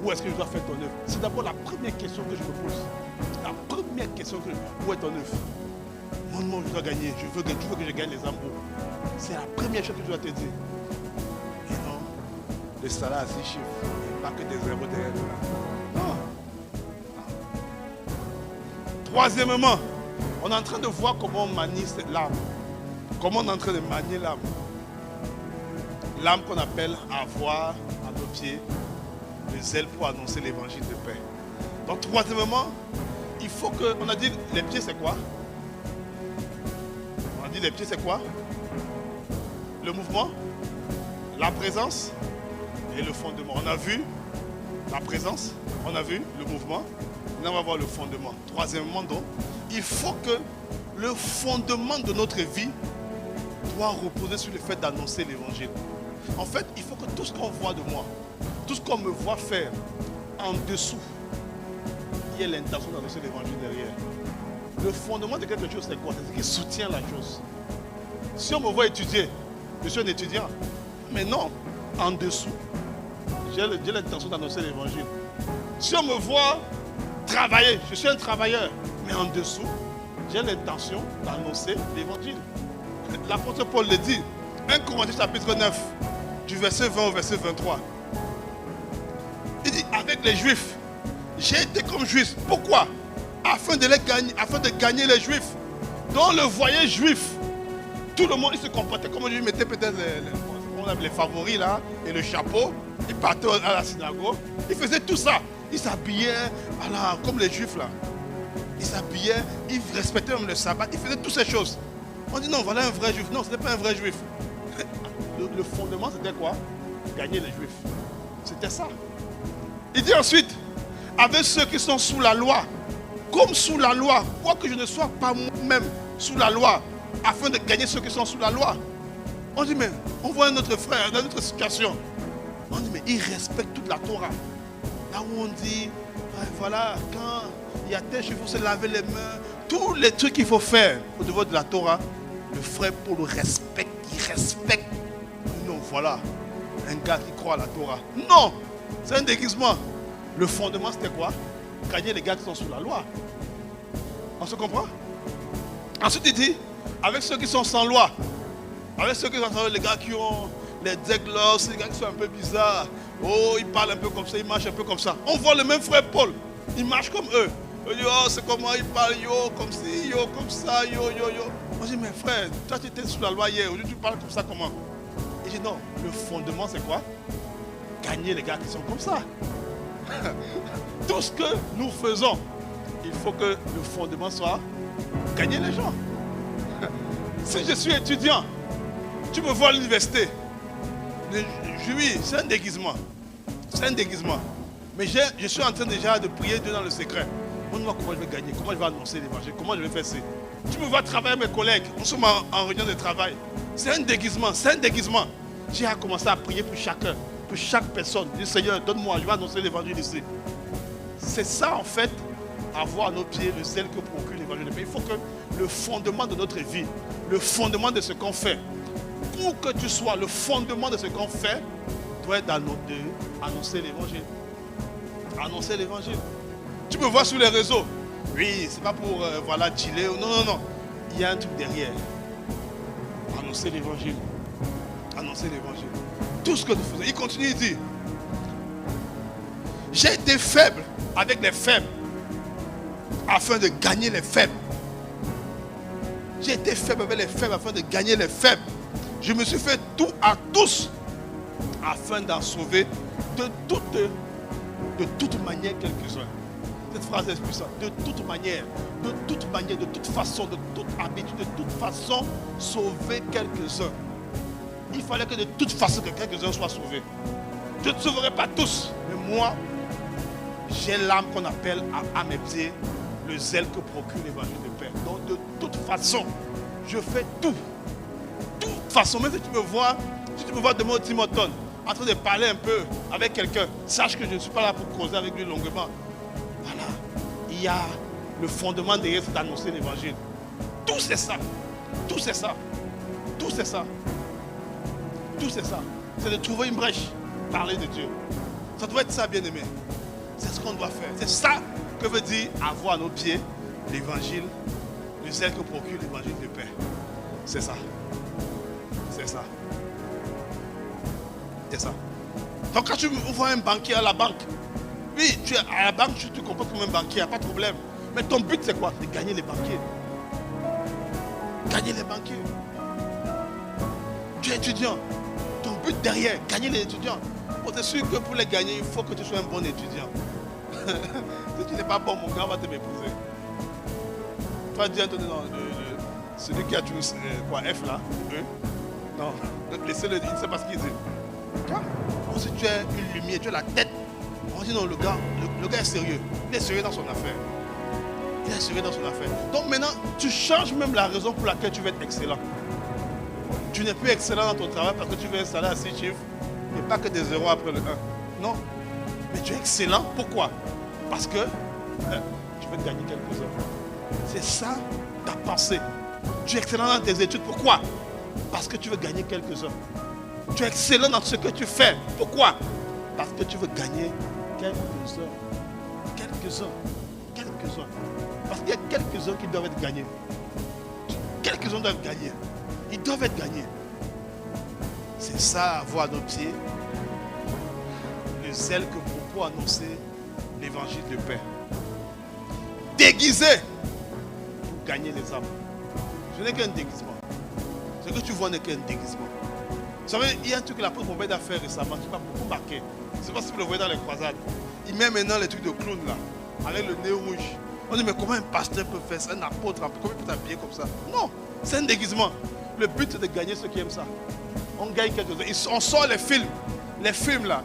Où est-ce que je dois faire ton œuvre? C'est d'abord la première question que je me pose. La première question où est ton œuvre? Mon nom, je dois gagner. Tu veux que je gagne les âmes. C'est la première chose que je dois te dire. Et non, le salaire à 6 chiffres, pas que des zéros derrière là. Non. Troisièmement, on est en train de voir comment on manie l'âme. Comment on est en train de manier l'âme. L'âme qu'on appelle avoir à nos pieds le zèle pour annoncer l'évangile de paix. Donc troisièmement, il faut que... On a dit les pieds c'est quoi? On a dit les pieds c'est quoi? Le mouvement, la présence et le fondement. On a vu la présence, on a vu le mouvement. Maintenant on va voir le fondement. Troisièmement donc, il faut que le fondement de notre vie doit reposer sur le fait d'annoncer l'évangile. En fait, il faut que tout ce qu'on voit de moi, tout ce qu'on me voit faire en dessous, il y ait l'intention d'annoncer l'évangile derrière. Le fondement de quelque chose, c'est quoi? C'est ce qui soutient la chose. Si on me voit étudier, je suis un étudiant, mais non, en dessous, j'ai l'intention d'annoncer l'évangile. Si on me voit travailler, je suis un travailleur, mais en dessous, j'ai l'intention d'annoncer l'évangile. L'apôtre Paul le dit, 1 Corinthiens chapitre 9, du verset 20 au verset 23. Il dit, avec les Juifs, j'ai été comme juif. Pourquoi? Afin de gagner les Juifs. Dont le voyait juif. Tout le monde, il se comportait comme juif, mettait peut-être comment on appelle, les favoris là, et le chapeau. Il partait à la synagogue. Il faisait tout ça. Il s'habillait comme les juifs là. Il s'habillait, il respectait même le sabbat. Il faisait toutes ces choses. On dit non, voilà un vrai juif. Non, ce n'est pas un vrai juif. Le fondement c'était quoi? Gagner les juifs. C'était ça. Il dit ensuite, avec ceux qui sont sous la loi, comme sous la loi, quoique je ne sois pas moi-même sous la loi, afin de gagner ceux qui sont sous la loi. On dit, mais on voit notre frère dans notre situation. On dit, mais il respecte toute la Torah. Là où on dit, voilà, quand il y a tel, il faut se laver les mains, tous les trucs qu'il faut faire au niveau de la Torah, le frère Paul le respecte, il respecte. Non, voilà, un gars qui croit à la Torah. Non, c'est un déguisement. Le fondement, c'était quoi? Gagner les gars qui sont sous la loi. On se comprend? Ensuite, il dit, avec ceux qui sont sans loi, avec ceux qui sont sans loi, les gars qui ont les déglos, les gars qui sont un peu bizarres, oh, ils parlent un peu comme ça, ils marchent un peu comme ça. On voit le même frère Paul, il marche comme eux. On dit, oh, c'est comment il parle, yo, comme ci, yo, comme ça, yo. On dit, mais frère, toi tu étais sous la loi hier, aujourd'hui tu parles comme ça, comment? Il dit, non, le fondement c'est quoi? Gagner les gars qui sont comme ça. Tout ce que nous faisons, il faut que le fondement soit gagner les gens. Si je suis étudiant, tu me vois à l'université, oui, c'est un déguisement. C'est un déguisement. Mais je suis en train déjà de prier Dieu dans le secret. Montre-moi comment je vais gagner, comment je vais annoncer l'évangile, comment je vais faire ça. Tu me vois travailler avec mes collègues, nous sommes en réunion de travail. C'est un déguisement, c'est un déguisement. J'ai commencé à prier pour chacun, pour chaque personne. Je dis, Seigneur, donne-moi, je vais annoncer l'évangile ici. C'est ça en fait, avoir à nos pieds le zèle que procure l'évangile. Mais il faut que le fondement de notre vie, le fondement de ce qu'on fait, où que tu sois, le fondement de ce qu'on fait doit être annoncer l'évangile. Annoncer l'évangile. Tu me vois sur les réseaux. Oui, c'est pas pour chiller. Non. Il y a un truc derrière. Annoncer l'évangile. Annoncer l'évangile. Tout ce que nous faisons. Il continue, il dit, j'ai été faible avec les faibles afin de gagner les faibles. J'ai été faible avec les faibles afin de gagner les faibles. Je me suis fait tout à tous afin d'en sauver de toute manière quelques-uns. Cette phrase est puissante. De toute manière, de toute façon, de toute habitude, de toute façon, sauver quelques-uns. Il fallait que de toute façon que quelques-uns soient sauvés. Je ne sauverai pas tous, mais moi, j'ai l'âme qu'on appelle à mes pieds, le zèle que procure l'évangile de paix. Donc de toute façon, je fais tout. De toute façon, même si tu me vois demain au Timothée en train de parler un peu avec quelqu'un, sache que je ne suis pas là pour causer avec lui longuement. Voilà. Il y a le fondement derrière, c'est d'annoncer l'évangile. Tout c'est ça. Tout c'est ça. Tout c'est ça. Tout c'est ça. C'est de trouver une brèche, parler de Dieu. Ça doit être ça, bien-aimé. C'est ce qu'on doit faire. C'est ça que veut dire avoir à nos pieds l'évangile, le zèle que procure l'évangile de paix. C'est ça. C'est ça. C'est ça. Donc quand tu vois un banquier à la banque, oui, tu es à la banque, tu te comportes comme un banquier, il n'y a pas de problème. Mais ton but c'est quoi? De gagner les banquiers. Gagner les banquiers. Tu es étudiant. Ton but derrière, gagner les étudiants. Bon, c'est sûr que pour les gagner, il faut que tu sois un bon étudiant. Si tu n'es pas bon, mon gars va te mépriser. Tu vas dire, non, celui qui a toujours F là, non, laissez-le dire, il ne sait pas ce qu'il dit. Toi, si tu es une lumière, tu as la tête, on dit non, le gars est sérieux. Il est sérieux dans son affaire. Il est sérieux dans son affaire. Donc maintenant, tu changes même la raison pour laquelle tu veux être excellent. Tu n'es plus excellent dans ton travail parce que tu veux un salaire à 6 chiffres et pas que des zéros après le 1. Non. Mais tu es excellent. Pourquoi? Parce que tu veux gagner quelques-uns. C'est ça ta pensée. Tu es excellent dans tes études. Pourquoi? Parce que tu veux gagner quelques-uns. Tu es excellent dans ce que tu fais. Pourquoi? Parce que tu veux gagner quelques-uns. Quelques-uns. Quelques-uns. Parce qu'il y a quelques-uns qui doivent être gagnés. Quelques-uns doivent gagner. Ils doivent être gagnés. C'est ça, avoir à nos pieds le zèle que pour annoncer l'évangile de paix. Déguisé pour gagner les âmes. Ce n'est qu'un déguisement. Ce que tu vois n'est qu'un déguisement. Vous savez, il y a un truc que l'apôtre Mohamed a fait récemment qui m'a beaucoup marqué. Je ne sais pas si vous le voyez dans les croisades. Il met maintenant les trucs de clown là, avec le nez rouge. On dit, mais comment un pasteur peut faire ça, un apôtre, comment il peut t'habiller comme ça? Non, c'est un déguisement. Le but c'est de gagner ceux qui aiment ça. On gagne quelques-uns. On sort les films là.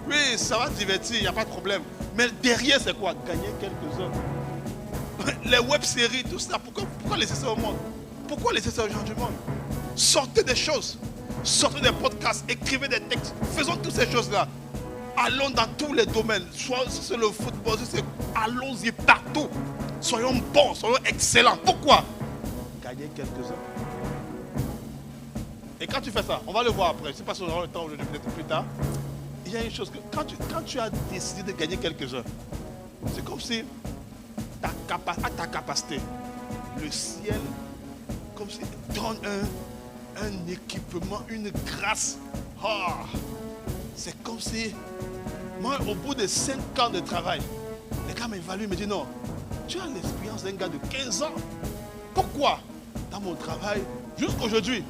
Oui, ça va divertir, il n'y a pas de problème. Mais derrière c'est quoi? Gagner quelques-uns. Les web-séries, tout ça, pourquoi laisser ça au monde? Pourquoi laisser ça aux gens du monde? Sortez des choses. Sortez des podcasts, écrivez des textes. Faisons toutes ces choses-là. Allons dans tous les domaines. Soit si c'est le football, allons-y partout. Soyons bons, soyons excellents. Pourquoi? Gagner quelques-uns. Et quand tu fais ça, on va le voir après. Je ne sais pas si on aura le temps aujourd'hui, peut-être plus tard. Il y a une chose que quand tu as décidé de gagner quelques-uns, c'est comme si à ta capacité, le ciel, comme si donne un équipement, une grâce. Oh, c'est comme si, moi, au bout de 5 ans de travail, les gars m'évaluent et me disent non, tu as l'expérience d'un gars de 15 ans. Pourquoi? Dans mon travail, jusqu'aujourd'hui,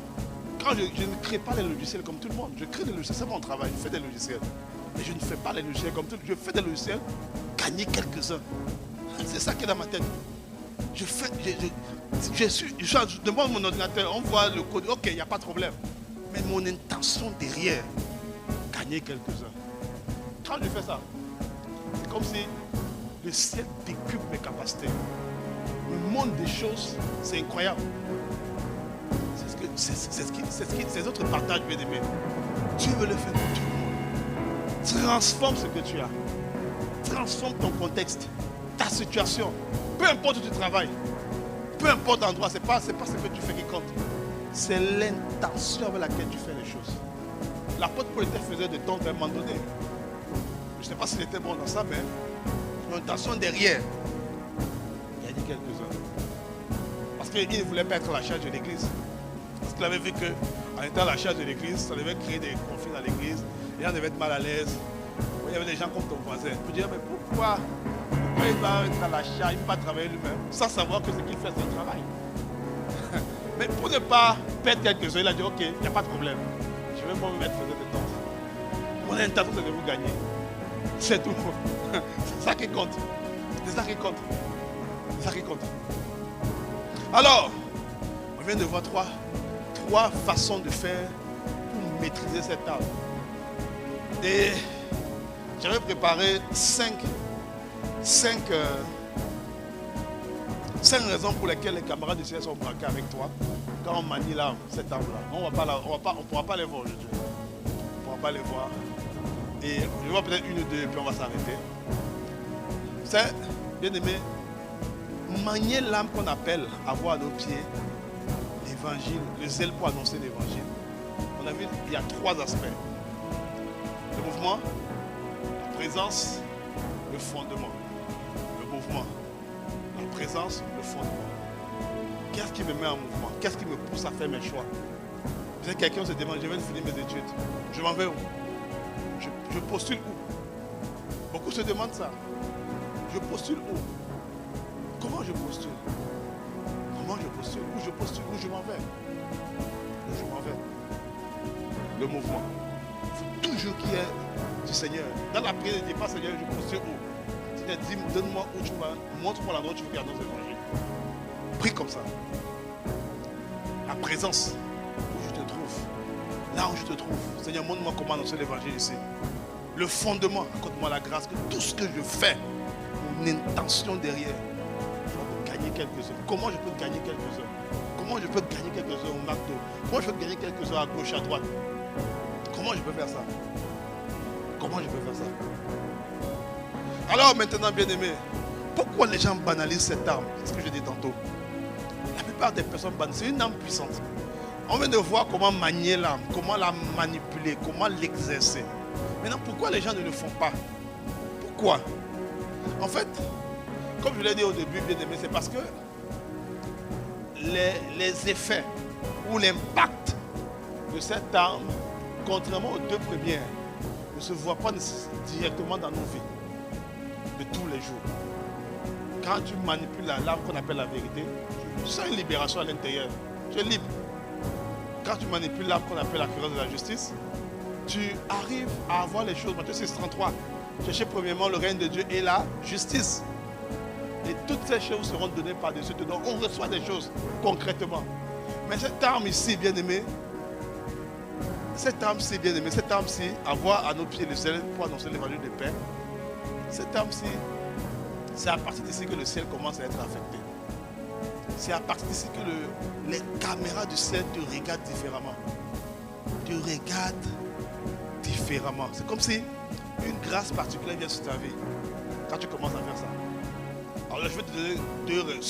quand je ne crée pas les logiciels comme tout le monde, je crée des logiciels, c'est mon travail, je fais des logiciels. Mais je ne fais pas les logiciels comme tout le monde, je fais des logiciels, gagner quelques-uns. C'est ça qui est dans ma tête. Je demande mon ordinateur, on voit le code, ok, il n'y a pas de problème. Mais mon intention derrière, gagner quelques-uns. Quand je fais ça, c'est comme si le ciel décuple mes capacités. Le monde des choses, c'est incroyable. C'est ce qui ces autres partagent, bien aimé. Dieu veut le faire pour tout le monde. Transforme ce que tu as. Transforme ton contexte, ta situation. Peu importe où tu travailles, peu importe l'endroit, c'est pas ce que tu fais qui compte. C'est l'intention avec laquelle tu fais les choses. L'apôtre Paul faisait de temps à un moment donné. Je ne sais pas s'il était bon dans ça, mais l'intention derrière, il y a dit quelques-uns. Parce qu'il ne voulait pas être à la charge de l'église. Parce qu'il avait vu qu'en étant à la charge de l'église, ça devait créer des conflits dans l'église. Les gens devaient être mal à l'aise. Il y avait des gens comme ton voisin. Tu peux dire, mais pourquoi il va être à la charge, il ne va pas travailler lui-même, sans savoir que ce qu'il fait, c'est un travail. Mais pour ne pas perdre quelques-uns, il a dit, ok, il n'y a pas de problème. Je vais me mettre faiseur de tente. Mon intention, c'est de vous gagner. C'est tout. C'est ça qui compte. C'est ça qui compte. C'est ça qui compte. Alors, on vient de voir trois façons de faire pour maîtriser cette arme. Et j'avais préparé 5 raisons pour lesquelles les camarades du ciel sont braqués avec toi quand on manie l'arme, cette arme-là. On ne pourra pas les voir aujourd'hui. On ne pourra pas les voir. Et je vais voir peut-être une ou deux et puis on va s'arrêter. C'est, bien aimé, manier l'arme qu'on appelle avoir à nos pieds l'évangile, le zèle pour annoncer l'évangile. On a vu, il y a 3 aspects. Le mouvement, la présence, le fondement. Le mouvement, la présence, le fondement. Qu'est-ce qui me met en mouvement? Qu'est-ce qui me pousse à faire mes choix? Peut-être quelqu'un se demande, je viens de finir mes études. Je m'en vais où? Je postule où? Beaucoup se demandent ça. Je postule où? Comment je postule? Comment je postule? Où je postule? Où je m'en vais? Où je m'en vais? Le mouvement. Il faut toujours qu'il y ait du Seigneur. Dans la prière, ne dis pas Seigneur, je postule où? C'est-à-dire, dis, donne-moi où tu vas, montre-moi l'endroit où tu veux qu'il annonce l'évangile. Prie comme ça. La présence, où je te trouve. Là où je te trouve. Seigneur, montre-moi comment annoncer l'évangile ici. Le fondement, accorde-moi la grâce que tout ce que je fais, mon intention derrière, je peux gagner quelques-uns. Comment je peux gagner quelques-uns? Comment je peux gagner quelques-uns au McDo? Comment je peux gagner quelques-uns à gauche, à droite? Comment je peux faire ça? Comment je peux faire ça? Alors maintenant, bien aimé, pourquoi les gens banalisent cette arme? C'est ce que je dis tantôt. La plupart des personnes banalisent. C'est une arme puissante. On vient de voir comment manier l'arme, comment la manipuler, comment l'exercer. Maintenant, pourquoi les gens ne le font pas? Pourquoi? En fait, comme je l'ai dit au début, bien aimé, c'est parce que les effets ou l'impact de cette arme, contrairement aux 2 premières, ne se voit pas directement dans nos vies de tous les jours. Quand tu manipules l'arme qu'on appelle la vérité, tu sens une libération à l'intérieur. Tu es libre. quand tu manipules l'âme qu'on appelle la cuirasse de la justice, tu arrives à avoir les choses. Matthieu 6,33. Cherchez premièrement le règne de Dieu et la justice. Et toutes ces choses seront données par-dessus. Donc on reçoit des choses concrètement. Mais cette arme ici, bien aimé, cette arme-ci, avoir à nos pieds le ciel pour annoncer l'évangile de paix, cette arme-ci, c'est à partir d'ici que le ciel commence à être affecté. C'est à partir d'ici que les caméras du ciel te regardent différemment. Te regardent différemment. C'est comme si une grâce particulière vient sur ta vie quand tu commences à faire ça. Alors là, je vais te donner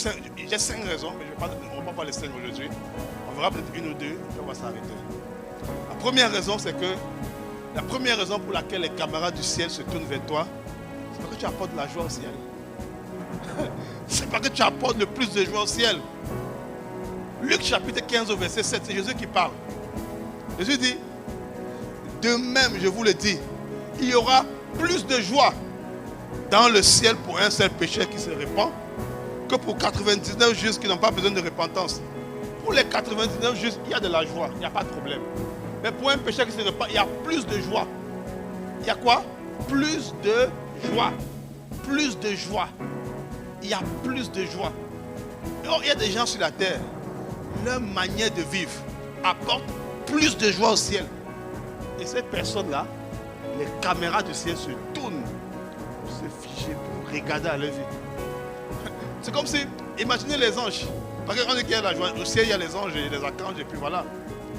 j'ai 5 raisons, mais on ne va pas parler 5 aujourd'hui. On verra peut-être une ou deux, puis on va s'arrêter. La première raison, c'est que la première raison pour laquelle les caméras du ciel se tournent vers toi, c'est parce que tu apportes de la joie au ciel. C'est parce que tu apportes le plus de joie au ciel. Luc chapitre 15 au verset 7, c'est Jésus qui parle. Jésus dit, de même, je vous le dis, il y aura plus de joie dans le ciel pour un seul pécheur qui se répand que pour 99 justes qui n'ont pas besoin de repentance. Pour les 99 justes, il y a de la joie, il n'y a pas de problème. Mais pour un pécheur qui se répand, il y a plus de joie. Il y a quoi? Plus de joie. Plus de joie. Il y a plus de joie. Alors, il y a des gens sur la terre, leur manière de vivre apporte plus de joie au ciel. Et ces personnes-là, les caméras du ciel se tournent pour se figer, pour regarder à leur vie. C'est comme si, imaginez les anges. Parce qu'on dit qu'il y a la joie. Au ciel, il y a les anges et les archanges, et puis voilà.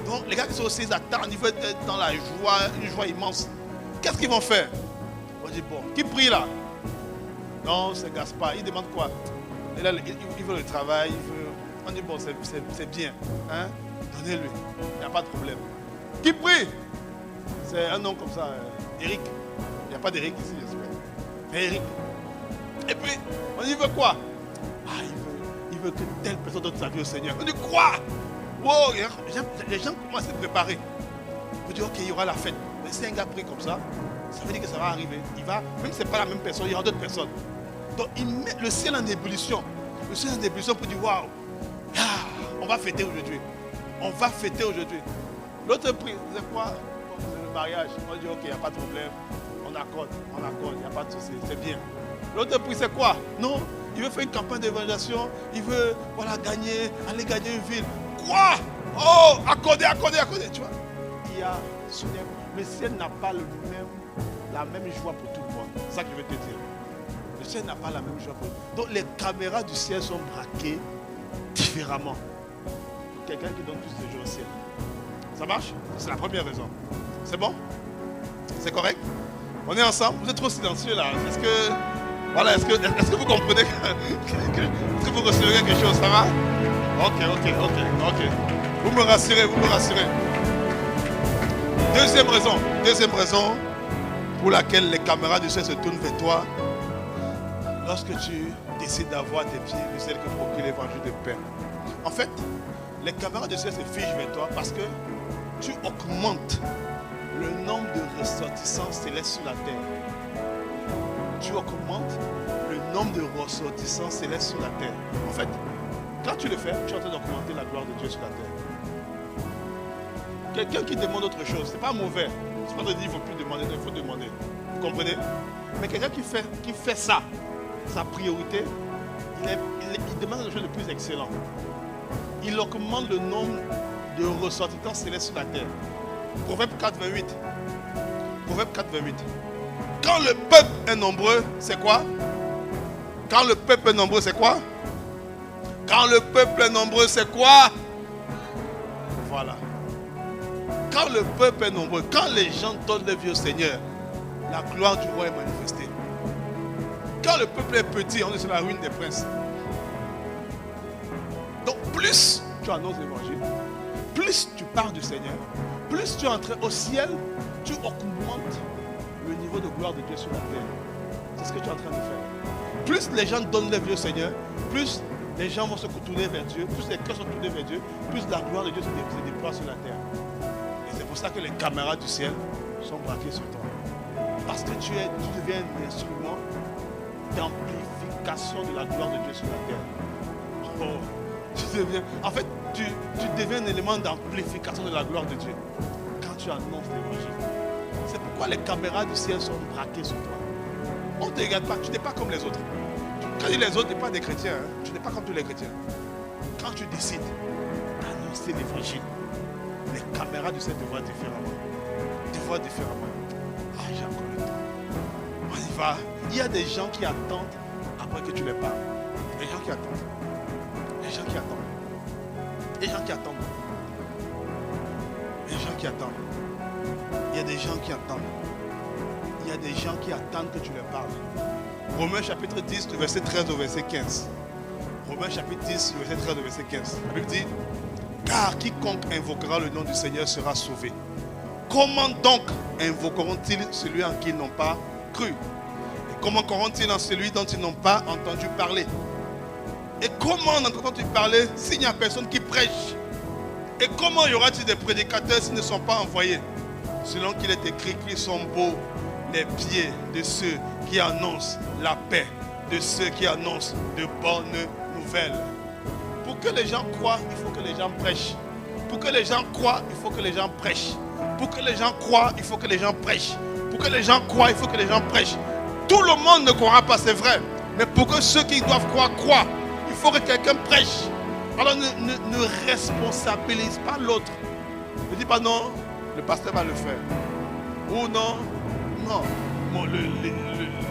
Donc, les gars qui sont au ciel, ils attendent, ils veulent être dans la joie, une joie immense. Qu'est-ce qu'ils vont faire? On dit, bon, qui prie là? Non, c'est Gaspard. Il demande quoi? Et là, il veut le travail, on dit, bon, c'est bien. Hein? Donnez-lui. Il n'y a pas de problème. Qui prie? C'est un nom comme ça, Eric. Il n'y a pas d'Eric ici, j'espère. C'est Eric. Et puis, on dit, il veut quoi? Ah, il veut que telle personne donne sa vie au Seigneur. On dit, quoi? Wow, les gens commencent à se préparer. On dit, ok, il y aura la fête. Mais si un gars prie comme ça veut dire que ça va arriver. Il va, même si ce n'est pas la même personne, il y aura d'autres personnes. Donc, il met le ciel en ébullition. Le ciel en ébullition pour dire, waouh, on va fêter aujourd'hui. On va fêter aujourd'hui. L'autre prie, c'est quoi? C'est le mariage. On dit, ok, il n'y a pas de problème. On accorde, il n'y a pas de souci, c'est bien. L'autre prix, c'est quoi? Non, il veut faire une campagne d'évangélisation, il veut, voilà, aller gagner une ville. Quoi? Oh, accorder, tu vois. Il y a, le ciel n'a pas la même joie pour tout le monde. C'est ça que je veux te dire. Le ciel n'a pas la même joie pour tout le monde. Donc les caméras du ciel sont braquées différemment. Pour quelqu'un qui donne plus de joie au ciel. Ça marche? C'est la première raison. C'est bon? C'est correct? On est ensemble? Vous êtes trop silencieux là. Est-ce que vous comprenez est-ce que vous recevez quelque chose? Ça va? Ok. Vous me rassurez. Deuxième raison pour laquelle les caméras du ciel se tournent vers toi, lorsque tu décides d'avoir tes pieds du ciel que procure l'évangile de paix. En fait, les caméras du ciel se figent vers toi parce que tu augmentes le nombre de ressortissants célestes sur la terre. Tu augmentes le nombre de ressortissants célestes sur la terre. En fait, quand tu le fais, tu es en train d'augmenter la gloire de Dieu sur la terre. Quelqu'un qui demande autre chose, ce n'est pas mauvais. C'est pas de dire qu'il ne faut plus demander, il faut demander. Vous comprenez? Mais quelqu'un qui fait ça, sa priorité, il demande quelque chose de plus excellent. Il augmente le nombre de ressortissants célestes sur la terre. Proverbe 4,28. Proverbe 4,28. Quand le peuple est nombreux, c'est quoi? Quand le peuple est nombreux, c'est quoi? Quand le peuple est nombreux, c'est quoi? Voilà. Quand le peuple est nombreux, quand les gens donnent leur vie au Seigneur, la gloire du roi est manifestée. Quand le peuple est petit, on est sur la ruine des princes. Donc plus tu annonces l'évangile, plus tu parles du Seigneur, plus tu entres au ciel, tu augmentes le niveau de gloire de Dieu sur la terre. C'est ce que tu es en train de faire. Plus les gens donnent leur vie au Seigneur, plus les gens vont se tourner vers Dieu, plus les cœurs sont tournés vers Dieu, plus la gloire de Dieu se déploie sur la terre. Et c'est pour ça que les caméras du ciel sont braquées sur toi. Parce que tu deviens un instrument d'amplification de la gloire de Dieu sur la terre. Oh, En fait, tu deviens un élément d'amplification de la gloire de Dieu quand tu annonces l'évangile. C'est pourquoi les caméras du ciel sont braquées sur toi. On ne te regarde pas, tu n'es pas comme les autres. Quand je dis les autres, tu n'es pas des chrétiens. Hein? Tu n'es pas comme tous les chrétiens. Quand tu décides d'annoncer l'évangile, les caméras du ciel te voient différemment. Te voient différemment. Ah, j'ai encore le temps. On y va. Il y a des gens qui attendent après que tu les parles. Des gens qui attendent. Des gens qui attendent. Des gens qui attendent. Des gens qui attendent. Il y a des gens qui attendent. Il y a des gens qui attendent que tu leur parles. Romains chapitre 10, du verset 13 au verset 15. Romains chapitre 10, du verset 13 au verset 15. La Bible dit, car quiconque invoquera le nom du Seigneur sera sauvé. Comment donc invoqueront-ils celui en qui ils n'ont pas cru? Et comment croiront-ils en celui dont ils n'ont pas entendu parler? Et comment entendront-ils parler s'il n'y a personne qui prêche? Et comment y aura-t-il des prédicateurs s'ils ne sont pas envoyés? Selon qu'il est écrit qu'ils sont beaux les pieds de ceux qui annoncent la paix, de ceux qui annoncent de bonnes nouvelles. Pour que les gens croient, il faut que les gens prêchent. Pour que les gens croient, il faut que les gens prêchent. Pour que les gens croient, il faut que les gens prêchent. Pour que les gens croient, il faut que les gens prêchent. Tout le monde ne croira pas, c'est vrai. Mais pour que ceux qui doivent croire, croient, il faut que quelqu'un prêche. Alors ne responsabilise pas l'autre. Ne dis pas non, le pasteur va le faire. Ou non, non. Bon,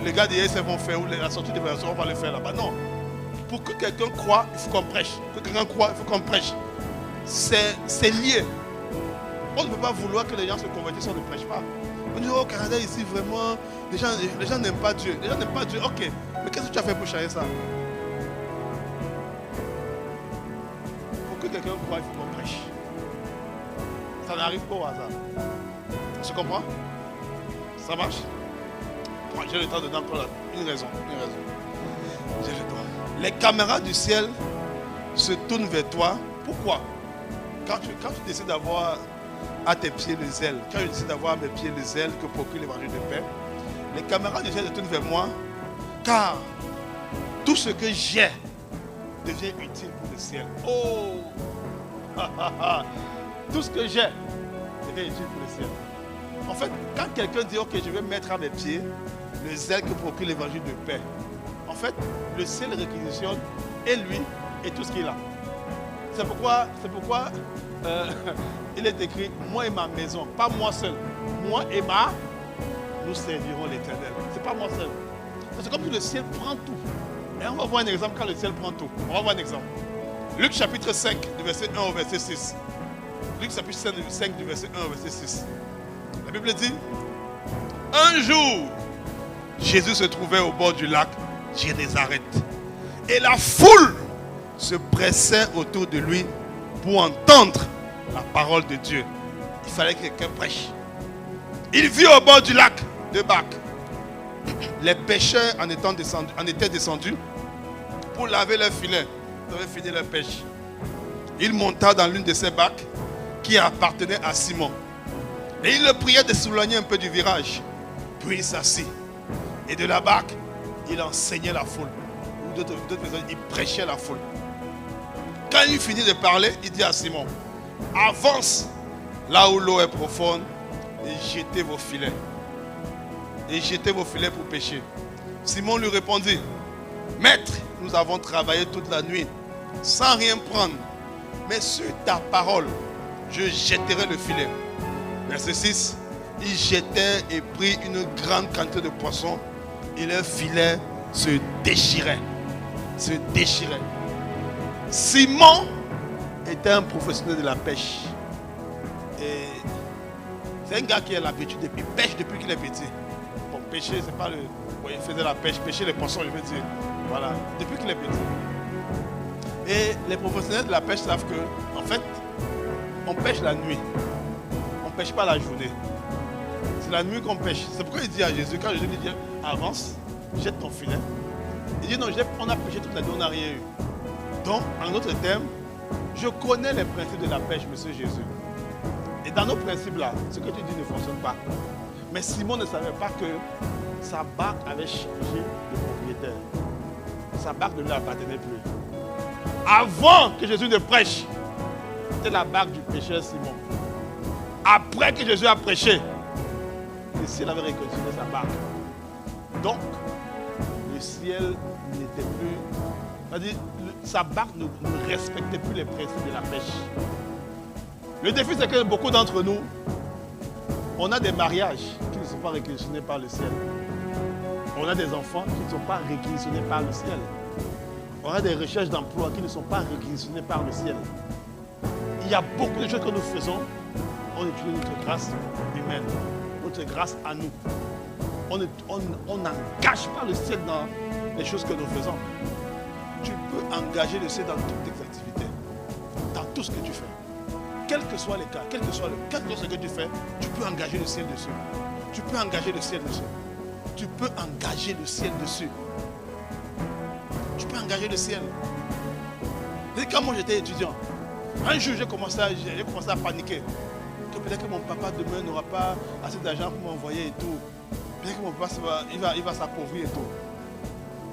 les gars d'ISF vont faire, ou la sortie de version, on va le faire là-bas. Non. Pour que quelqu'un croit, il faut qu'on prêche. Pour que quelqu'un croit, il faut qu'on prêche. C'est lié. On ne peut pas vouloir que les gens se convertissent si on ne prêche pas. On dit, oh, au Canada, ici, vraiment, les gens n'aiment pas Dieu. Les gens n'aiment pas Dieu. Ok. Mais qu'est-ce que tu as fait pour changer ça? Pour que quelqu'un croit, il faut qu'on prêche. Ça n'arrive pas au hasard. Tu comprends? Ça marche? Bon, j'ai le temps de donner encore une raison. J'ai le temps. Les caméras du ciel se tournent vers toi. Pourquoi? Quand tu décides d'avoir à tes pieds le zèle, quand je décide d'avoir à mes pieds le zèle que procure l'évangile de paix, les caméras du ciel se tournent vers moi, car tout ce que j'ai devient utile pour le ciel. Oh! Tout ce que j'ai devient utile pour le ciel. En fait, quand quelqu'un dit, ok, je vais mettre à mes pieds le zèle que procure l'évangile de paix, en fait, le ciel réquisitionne et lui et tout ce qu'il a. C'est pourquoi il est écrit, moi et ma maison, pas moi seul. Moi et nous servirons l'Éternel. C'est pas moi seul. C'est comme si le ciel prend tout. Et on va voir un exemple quand le ciel prend tout. On va voir un exemple. Luc chapitre 5, du verset 1 au verset 6. Luc chapitre 5, du verset 1 au verset 6. La Bible dit, un jour, Jésus se trouvait au bord du lac Génézareth. Et la foule se pressait autour de lui pour entendre la parole de Dieu. Il fallait que quelqu'un prêche. Il vit au bord du lac deux barques. Les pêcheurs en étaient descendus pour laver leurs filets. Ils avaient fini leur pêche. Il monta dans l'une de ces barques qui appartenait à Simon. Et il le priait de s'éloigner un peu du virage. Puis il s'assit. Et de la barque, il enseignait la foule. Ou d'autres personnes, il prêchait la foule. Quand il finit de parler, il dit à Simon, avance là où l'eau est profonde et jetez vos filets. Et jetez vos filets pour pêcher. Simon lui répondit, maître, nous avons travaillé toute la nuit sans rien prendre. Mais sur ta parole, je jetterai le filet. Verset 6, il jetait et prit une grande quantité de poissons et leur filet se déchirait. Se déchirait. Simon était un professionnel de la pêche. Et c'est un gars qui a l'habitude de pêche depuis qu'il est petit. Bon, pêcher, c'est pas le... Bon, il faisait la pêche, pêcher les poissons, je veux dire. Voilà, depuis qu'il est petit. Et les professionnels de la pêche savent que, en fait, on pêche la nuit. On ne pêche pas la journée. C'est la nuit qu'on pêche. C'est pourquoi il dit à Jésus, quand Jésus lui dit, avance, jette ton filet. Il dit, non, on a pêché toute la nuit, on n'a rien eu. Donc, en d'autres termes, je connais les principes de la pêche, monsieur Jésus. Et dans nos principes là, ce que tu dis ne fonctionne pas. Mais Simon ne savait pas que sa barque avait changé de propriétaire. Sa barque ne lui appartenait plus. Avant que Jésus ne prêche, c'était la barque du pécheur Simon. Après que Jésus a prêché, le ciel avait réconcilié sa barque. Donc, le ciel n'était plus... C'est-à-dire, sa barque ne respectait plus les principes de la pêche. Le défi, c'est que beaucoup d'entre nous, on a des mariages qui ne sont pas réquisitionnés par le ciel. On a des enfants qui ne sont pas réquisitionnés par le ciel. On a des recherches d'emploi qui ne sont pas réquisitionnées par le ciel. Il y a beaucoup de choses que nous faisons. On utilise notre grâce humaine, notre grâce à nous. On n'engage pas le ciel dans les choses que nous faisons. Tu peux engager le ciel dans toutes tes activités, dans tout ce que tu fais. Quels que soient les cas, quel que soit ce que tu fais, tu peux engager le ciel dessus. Tu peux engager le ciel dessus. Tu peux engager le ciel dessus. Tu peux engager le ciel. Et quand moi j'étais étudiant, un jour j'ai commencé à paniquer. Que peut-être que mon papa demain n'aura pas assez d'argent pour m'envoyer et tout. Peut-être que mon papa il va s'appauvrir et tout.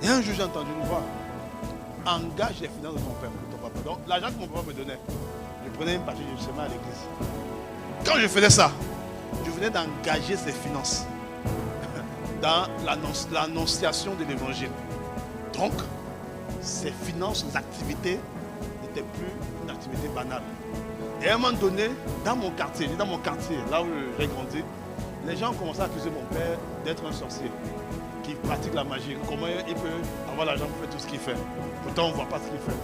Et un jour j'ai entendu une voix. Engage les finances de ton père, de ton papa. Donc l'argent que mon papa me donnait, je prenais une partie du chemin à l'église. Quand je faisais ça, je venais d'engager ses finances dans l'annonciation de l'évangile. Donc, ces finances, ces activités n'étaient plus une activité banale. Et à un moment donné, dans mon quartier, là où j'ai grandi, les gens ont commencé à accuser mon père d'être un sorcier, qui pratique la magie. Comment il peut avoir l'argent pour faire tout ce qu'il fait? Pourtant, on ne voit pas ce qu'il fait.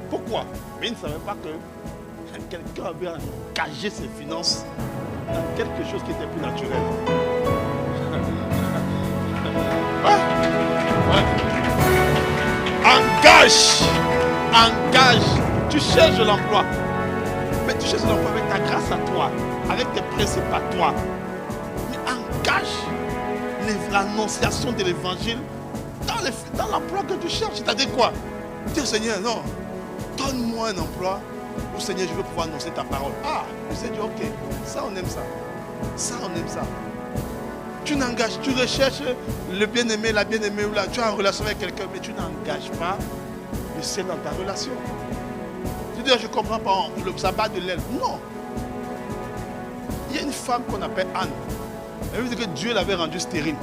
Pourquoi? Mais ils ne savaient pas que quelqu'un avait engagé ses finances dans quelque chose qui était plus naturel. Ouais. Engage. Tu cherches de l'emploi. Mais tu cherches de l'emploi avec ta grâce à toi, avec tes principes à toi. Mais engage l'annonciation de l'évangile dans l'emploi que tu cherches. C'est-à-dire quoi? Dis au Seigneur, non, donne-moi un emploi où Seigneur, je veux pouvoir annoncer ta parole. Ah, le Seigneur dit, ok, ça on aime ça. Ça on aime ça. Tu n'engages, tu recherches le bien-aimé, la bien-aimée, ou là, tu es en relation avec quelqu'un, mais tu n'engages pas le ciel dans ta relation. Tu dis, je ne comprends pas, ça bat de l'aile. Non. Il y a une femme qu'on appelle Anne. Elle dit que Dieu l'avait rendue stérile.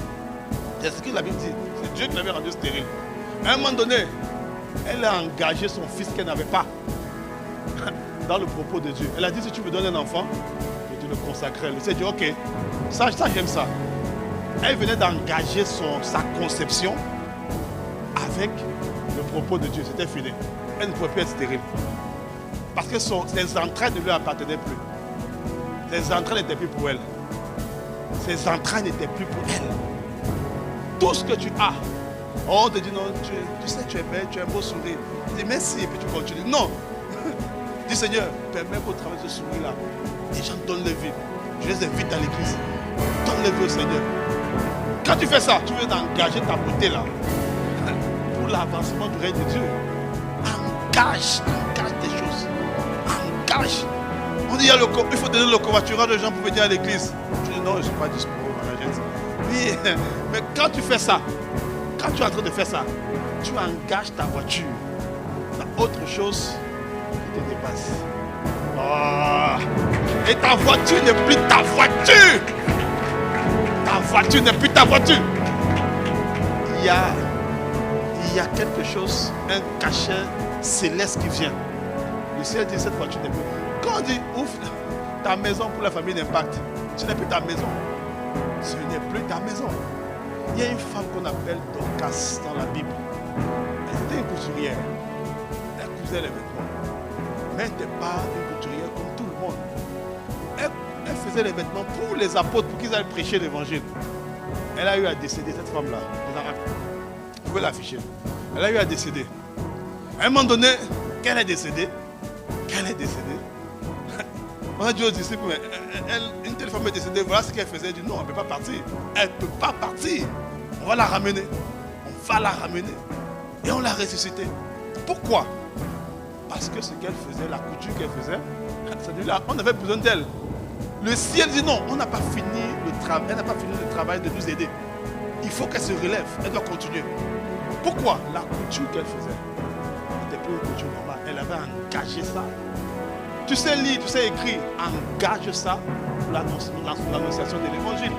C'est ce que la Bible dit. C'est Dieu qui l'avait rendue stérile. À un moment donné, elle a engagé son fils qu'elle n'avait pas dans le propos de Dieu. Elle a dit, si tu me donnes un enfant, je te le consacrerai. Le Seigneur dit, ok, ça j'aime ça. Elle venait d'engager sa conception avec le propos de Dieu. C'était fini. Elle ne pouvait plus être stérile. Parce que ses entrailles ne lui appartenaient plus. Ses entrailles n'étaient plus pour elle. Ses entrailles n'étaient plus pour elle. Tout ce que tu as, on te dit non, tu sais, tu es belle, tu as un beau sourire. Tu dis merci et puis tu continues. Non. Dis Seigneur, permets qu'au travers de ce sourire-là, les gens donnent le vie. Je les invite à l'église. Donne le vie au Seigneur. Quand tu fais ça, tu veux engager ta beauté là pour l'avancement du règne de Dieu. Engage tes choses. Engage. On dit il faut donner le covoiturage aux gens pour venir à l'église. Tu dis non, je ne suis pas dispo dans la gente. Oui, mais quand tu fais ça, quand tu es en train de faire ça, tu engages ta voiture dans autre chose qui te dépasse. Oh. Et ta voiture n'est plus ta voiture. Ta voiture n'est plus ta voiture. Il y a quelque chose, un cachet céleste qui vient. Le ciel dit cette voiture n'est plus. Quand on dit ouf, ta maison pour la famille d'Impact, ce n'est plus ta maison. Ce n'est plus ta maison. Il y a une femme qu'on appelle Dorcas dans la Bible. Elle était une couturière. Elle cousait les vêtements. Mais elle n'était pas une couturière comme tout le monde. Elle faisait les vêtements pour les apôtres, pour qu'ils aillent prêcher l'évangile. Elle a eu à décéder, cette femme-là. Vous pouvez l'afficher. Elle a eu à décéder. À un moment donné, qu'elle est décédée, on a dit aux disciples, une telle femme est décédée, voilà ce qu'elle faisait. Elle dit non, elle ne peut pas partir. Elle ne peut pas partir. On va la ramener. Et on l'a ressuscitée. Pourquoi? Parce que ce qu'elle faisait, la couture qu'elle faisait, celui-là, on avait besoin d'elle. Le ciel dit non, on n'a pas fini le travail. Elle n'a pas fini le travail de nous aider. Il faut qu'elle se relève. Elle doit continuer. Pourquoi? La couture qu'elle faisait n'était plus une couture normale. Elle avait engagé ça. Tu sais lire, tu sais écrire. Engage ça pour l'annonciation de l'évangile.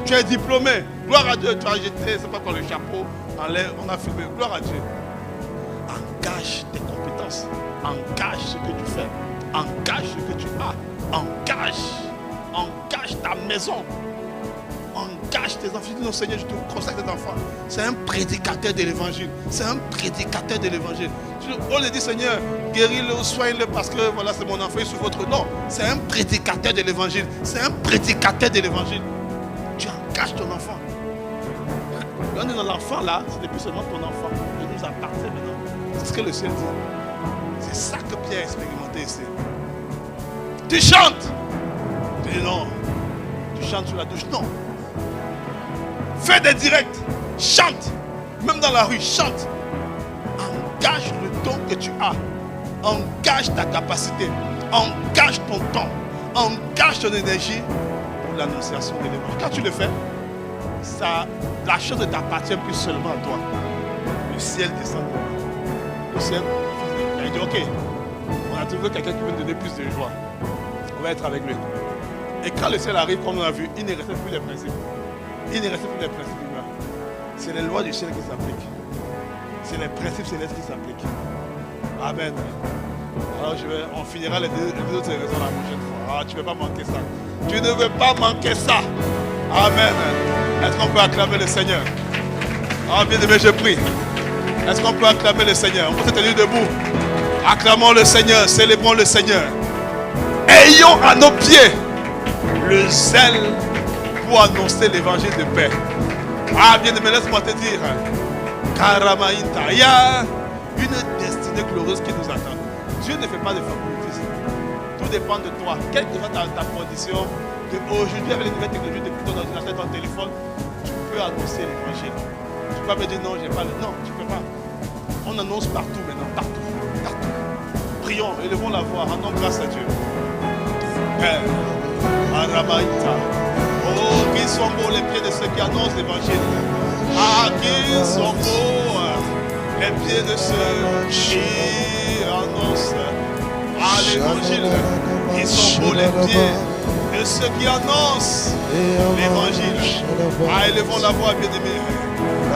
Tu es diplômé. Gloire à Dieu. Tu as jeté, c'est pas quoi, le chapeau en l'air. On a filmé. Gloire à Dieu. Engage tes compétences. Engage ce que tu fais. Engage ce que tu as. Engage ta maison. Engage tes enfants. Non, Seigneur, je te consacre tes enfants. C'est un prédicateur de l'évangile. C'est un prédicateur de l'évangile. On le dit, Seigneur, guéris-le ou soigne-le parce que voilà, c'est mon enfant sous votre nom. C'est un prédicateur de l'évangile. C'est un prédicateur de l'évangile. Tu engages ton enfant. Quand on est dans l'enfant là, ce n'est plus seulement ton enfant. Il nous appartient maintenant. C'est ce que le ciel dit. C'est ça que Pierre a expérimenté ici. Tu chantes. Tu dis non. Tu chantes sous la douche. Non. Fais des directs. Chante. Même dans la rue, chante. Engage le don que tu as. Engage ta capacité. Engage ton temps. Engage ton énergie pour l'annonciation de l'évangile. Quand tu le fais, ça, la chose ne t'appartient plus seulement à toi. Le ciel descend. Le ciel, il dit ok, on a trouvé quelqu'un qui veut nous donner plus de joie. On va être avec lui. Et quand le ciel arrive, comme on a vu, il ne reste plus les principes. Il ne reste plus les principes humains. C'est les lois du ciel qui s'appliquent. C'est les principes célestes qui s'appliquent. Amen. Alors on finira les deux autres raisons la prochaine fois. Ah, tu ne veux pas manquer ça. Tu ne veux pas manquer ça. Amen. Est-ce qu'on peut acclamer le Seigneur? Ah, bien aimé, je prie. Est-ce qu'on peut acclamer le Seigneur? On peut se tenir debout. Acclamons le Seigneur, célébrons le Seigneur. Ayons à nos pieds le zèle pour annoncer l'évangile de paix. Ah, bien aimé, laisse-moi te dire. Karamaïnta, il y a une destinée glorieuse qui nous attend. Dieu ne fait pas de favoritisme. Tout dépend de toi. Quelle que soit ta condition, aujourd'hui avec les nouvelles technologies, depuis ton ordinateur, ton téléphone, tu peux annoncer l'évangile. Tu peux pas me dire non, j'ai pas le. Non, tu ne peux pas. On annonce partout maintenant, partout, partout. Prions, élevons la voix, rendons grâce à Dieu. Père, Aramaïta. Oh, qu'ils sont beaux les pieds de ceux qui annoncent l'évangile. Ah, qu'ils sont beaux les pieds de ceux qui annoncent l'évangile. Ils sont beaux les pieds de ceux qui annoncent l'évangile. Ah, élevons la voix, bien-aimés.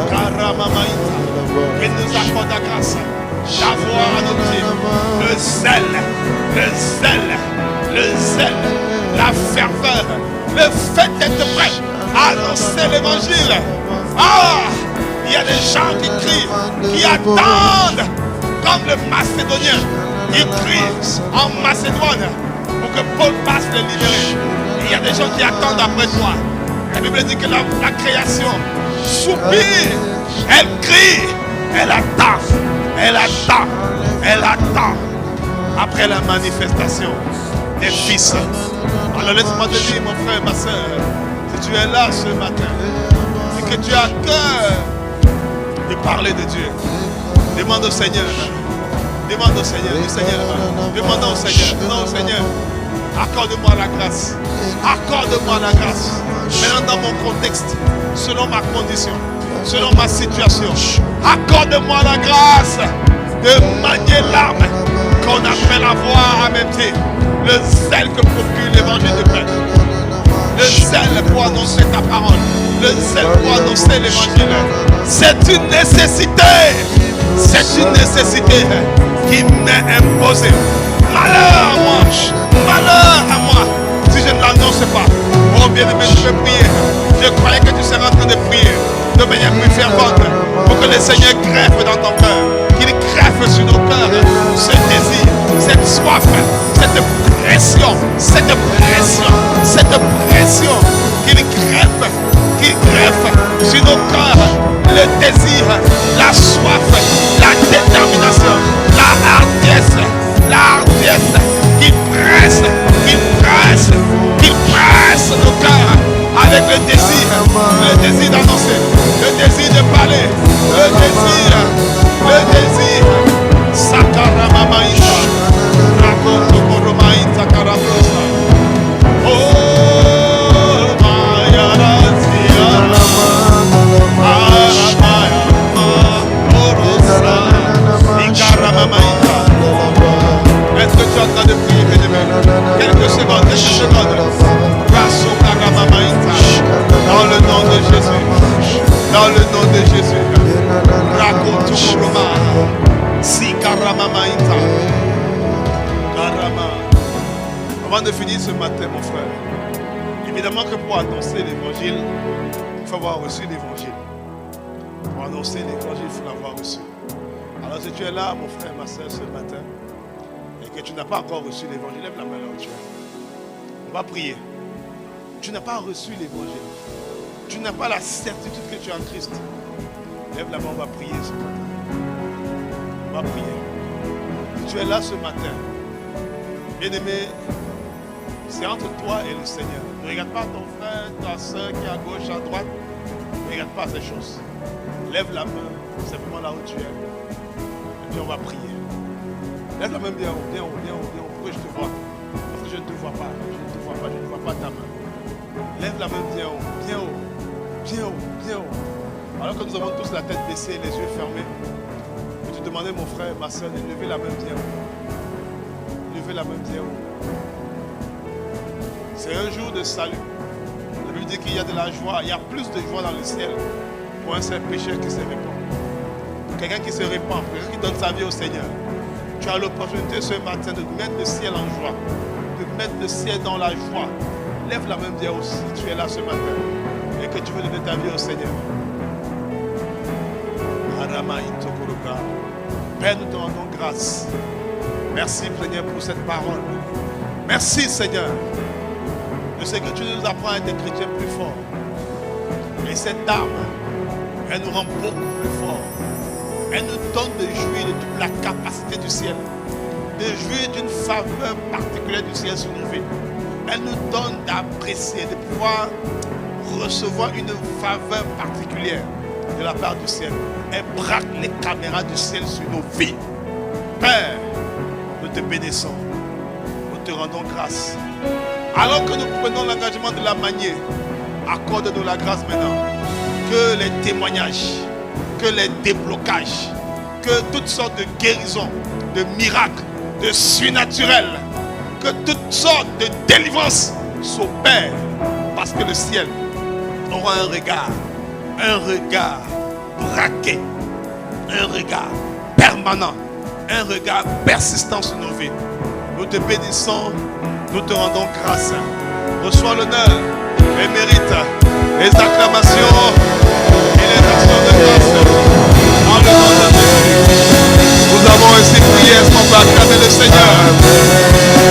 Karamamaïta. Il nous accorde la grâce d'avoir à nos pieds le zèle, la ferveur, le fait d'être prêt à annoncer l'évangile. Ah, il y a des gens qui crient, qui attendent, comme le Macédonien. Il crie en Macédoine pour que Paul passe les libérer. Il y a des gens qui attendent après toi. La Bible dit que la création soupire, elle crie, elle attend après la manifestation des fils. Alors laisse-moi te dire, mon frère, ma soeur, si tu es là ce matin et que tu as cœur de parler de Dieu, demande au Seigneur. Demande au Seigneur, demandons au Seigneur, demandons au Seigneur, accorde-moi la grâce, accorde-moi la grâce. Maintenant dans mon contexte, selon ma condition, selon ma situation, accorde-moi la grâce de manier l'arme qu'on appelle avoir à mes pieds, le zèle que procure l'évangile de paix, le zèle pour annoncer ta parole, le zèle pour annoncer l'évangile. C'est une nécessité, qui m'est imposée. Malheur à moi, si je ne l'annonce pas. Oh bien-aimé, je vais prier. Je croyais que tu serais en train de prier de manière plus fervente pour que le Seigneur greffe dans ton cœur, qu'il greffe sur nos cœurs ce désir, cette soif, cette pression, qu'il greffe sur nos cœurs le désir, la soif, la détermination, la hardiesse qui presse nos cœurs avec le désir d'annoncer, le désir de parler, le désir, Sakaramamaïta, Rakonto Koromaïta Karaposa. Oh, Mayarasia, Aramaya, Orosa, Ikaramamaïta. Avant de finir ce matin, mon frère, évidemment que pour annoncer l'évangile, il faut avoir reçu l'évangile. Pour annoncer l'évangile, il faut l'avoir reçu. Alors si tu es là, mon frère, ma soeur, ce matin, et que tu n'as pas encore reçu l'évangile, lève la main là où tu es. On va prier. Tu n'as pas reçu l'évangile. Tu n'as pas la certitude que tu es en Christ. Lève la main, on va prier ce matin. On va prier. Si tu es là ce matin, bien-aimé, c'est entre toi et le Seigneur. Ne regarde pas ton frère, ta soeur qui est à gauche, à droite. Ne regarde pas ces choses. Lève la main, simplement là où tu es. Et puis on va prier. Lève la main bien haut, bien haut, bien haut, bien haut. Pourquoi je te vois? Parce que je ne te vois pas. Je ne te vois pas, je ne vois pas ta main. Lève la main bien haut, bien haut, bien haut, bien haut. Alors que nous avons tous la tête baissée, les yeux fermés, je te demandais, mon frère, ma soeur, de lever la main bien haut. Levez la main bien haut. C'est un jour de salut. La Bible dit qu'il y a de la joie. Il y a plus de joie dans le ciel pour un seul pécheur qui se répand. Pour quelqu'un qui se répand, pour quelqu'un qui donne sa vie au Seigneur. Tu as l'opportunité ce matin de mettre le ciel en joie. De mettre le ciel dans la joie. Lève la main bien haut si tu es là ce matin et que tu veux donner ta vie au Seigneur. Père, nous te rendons grâce. Merci, Seigneur, pour cette parole. Merci, Seigneur. Je sais que tu nous apprends à être des chrétiens plus forts. Et cette arme, elle nous rend beaucoup plus forts. Elle nous donne de jouir de toute la capacité du ciel. De jouir d'une faveur particulière du ciel sur nos vies. Elle nous donne d'apprécier, de pouvoir recevoir une faveur particulière de la part du ciel. Elle braque les caméras du ciel sur nos vies. Père, nous te bénissons. Nous te rendons grâce. Alors que nous prenons l'engagement de la manier, accorde-nous la grâce maintenant. Que les témoignages, que les déblocages, que toutes sortes de guérisons, de miracles, de surnaturels, que toutes sortes de délivrances s'opèrent. Parce que le ciel aura un regard braqué, un regard permanent, un regard persistant sur nos vies. Nous te bénissons, nous te rendons grâce. Reçois l'honneur et mérite les acclamations et les actions de grâce. En le nom de Jésus. Nous avons ainsi prié, est-ce qu'on peut acclamer le Seigneur?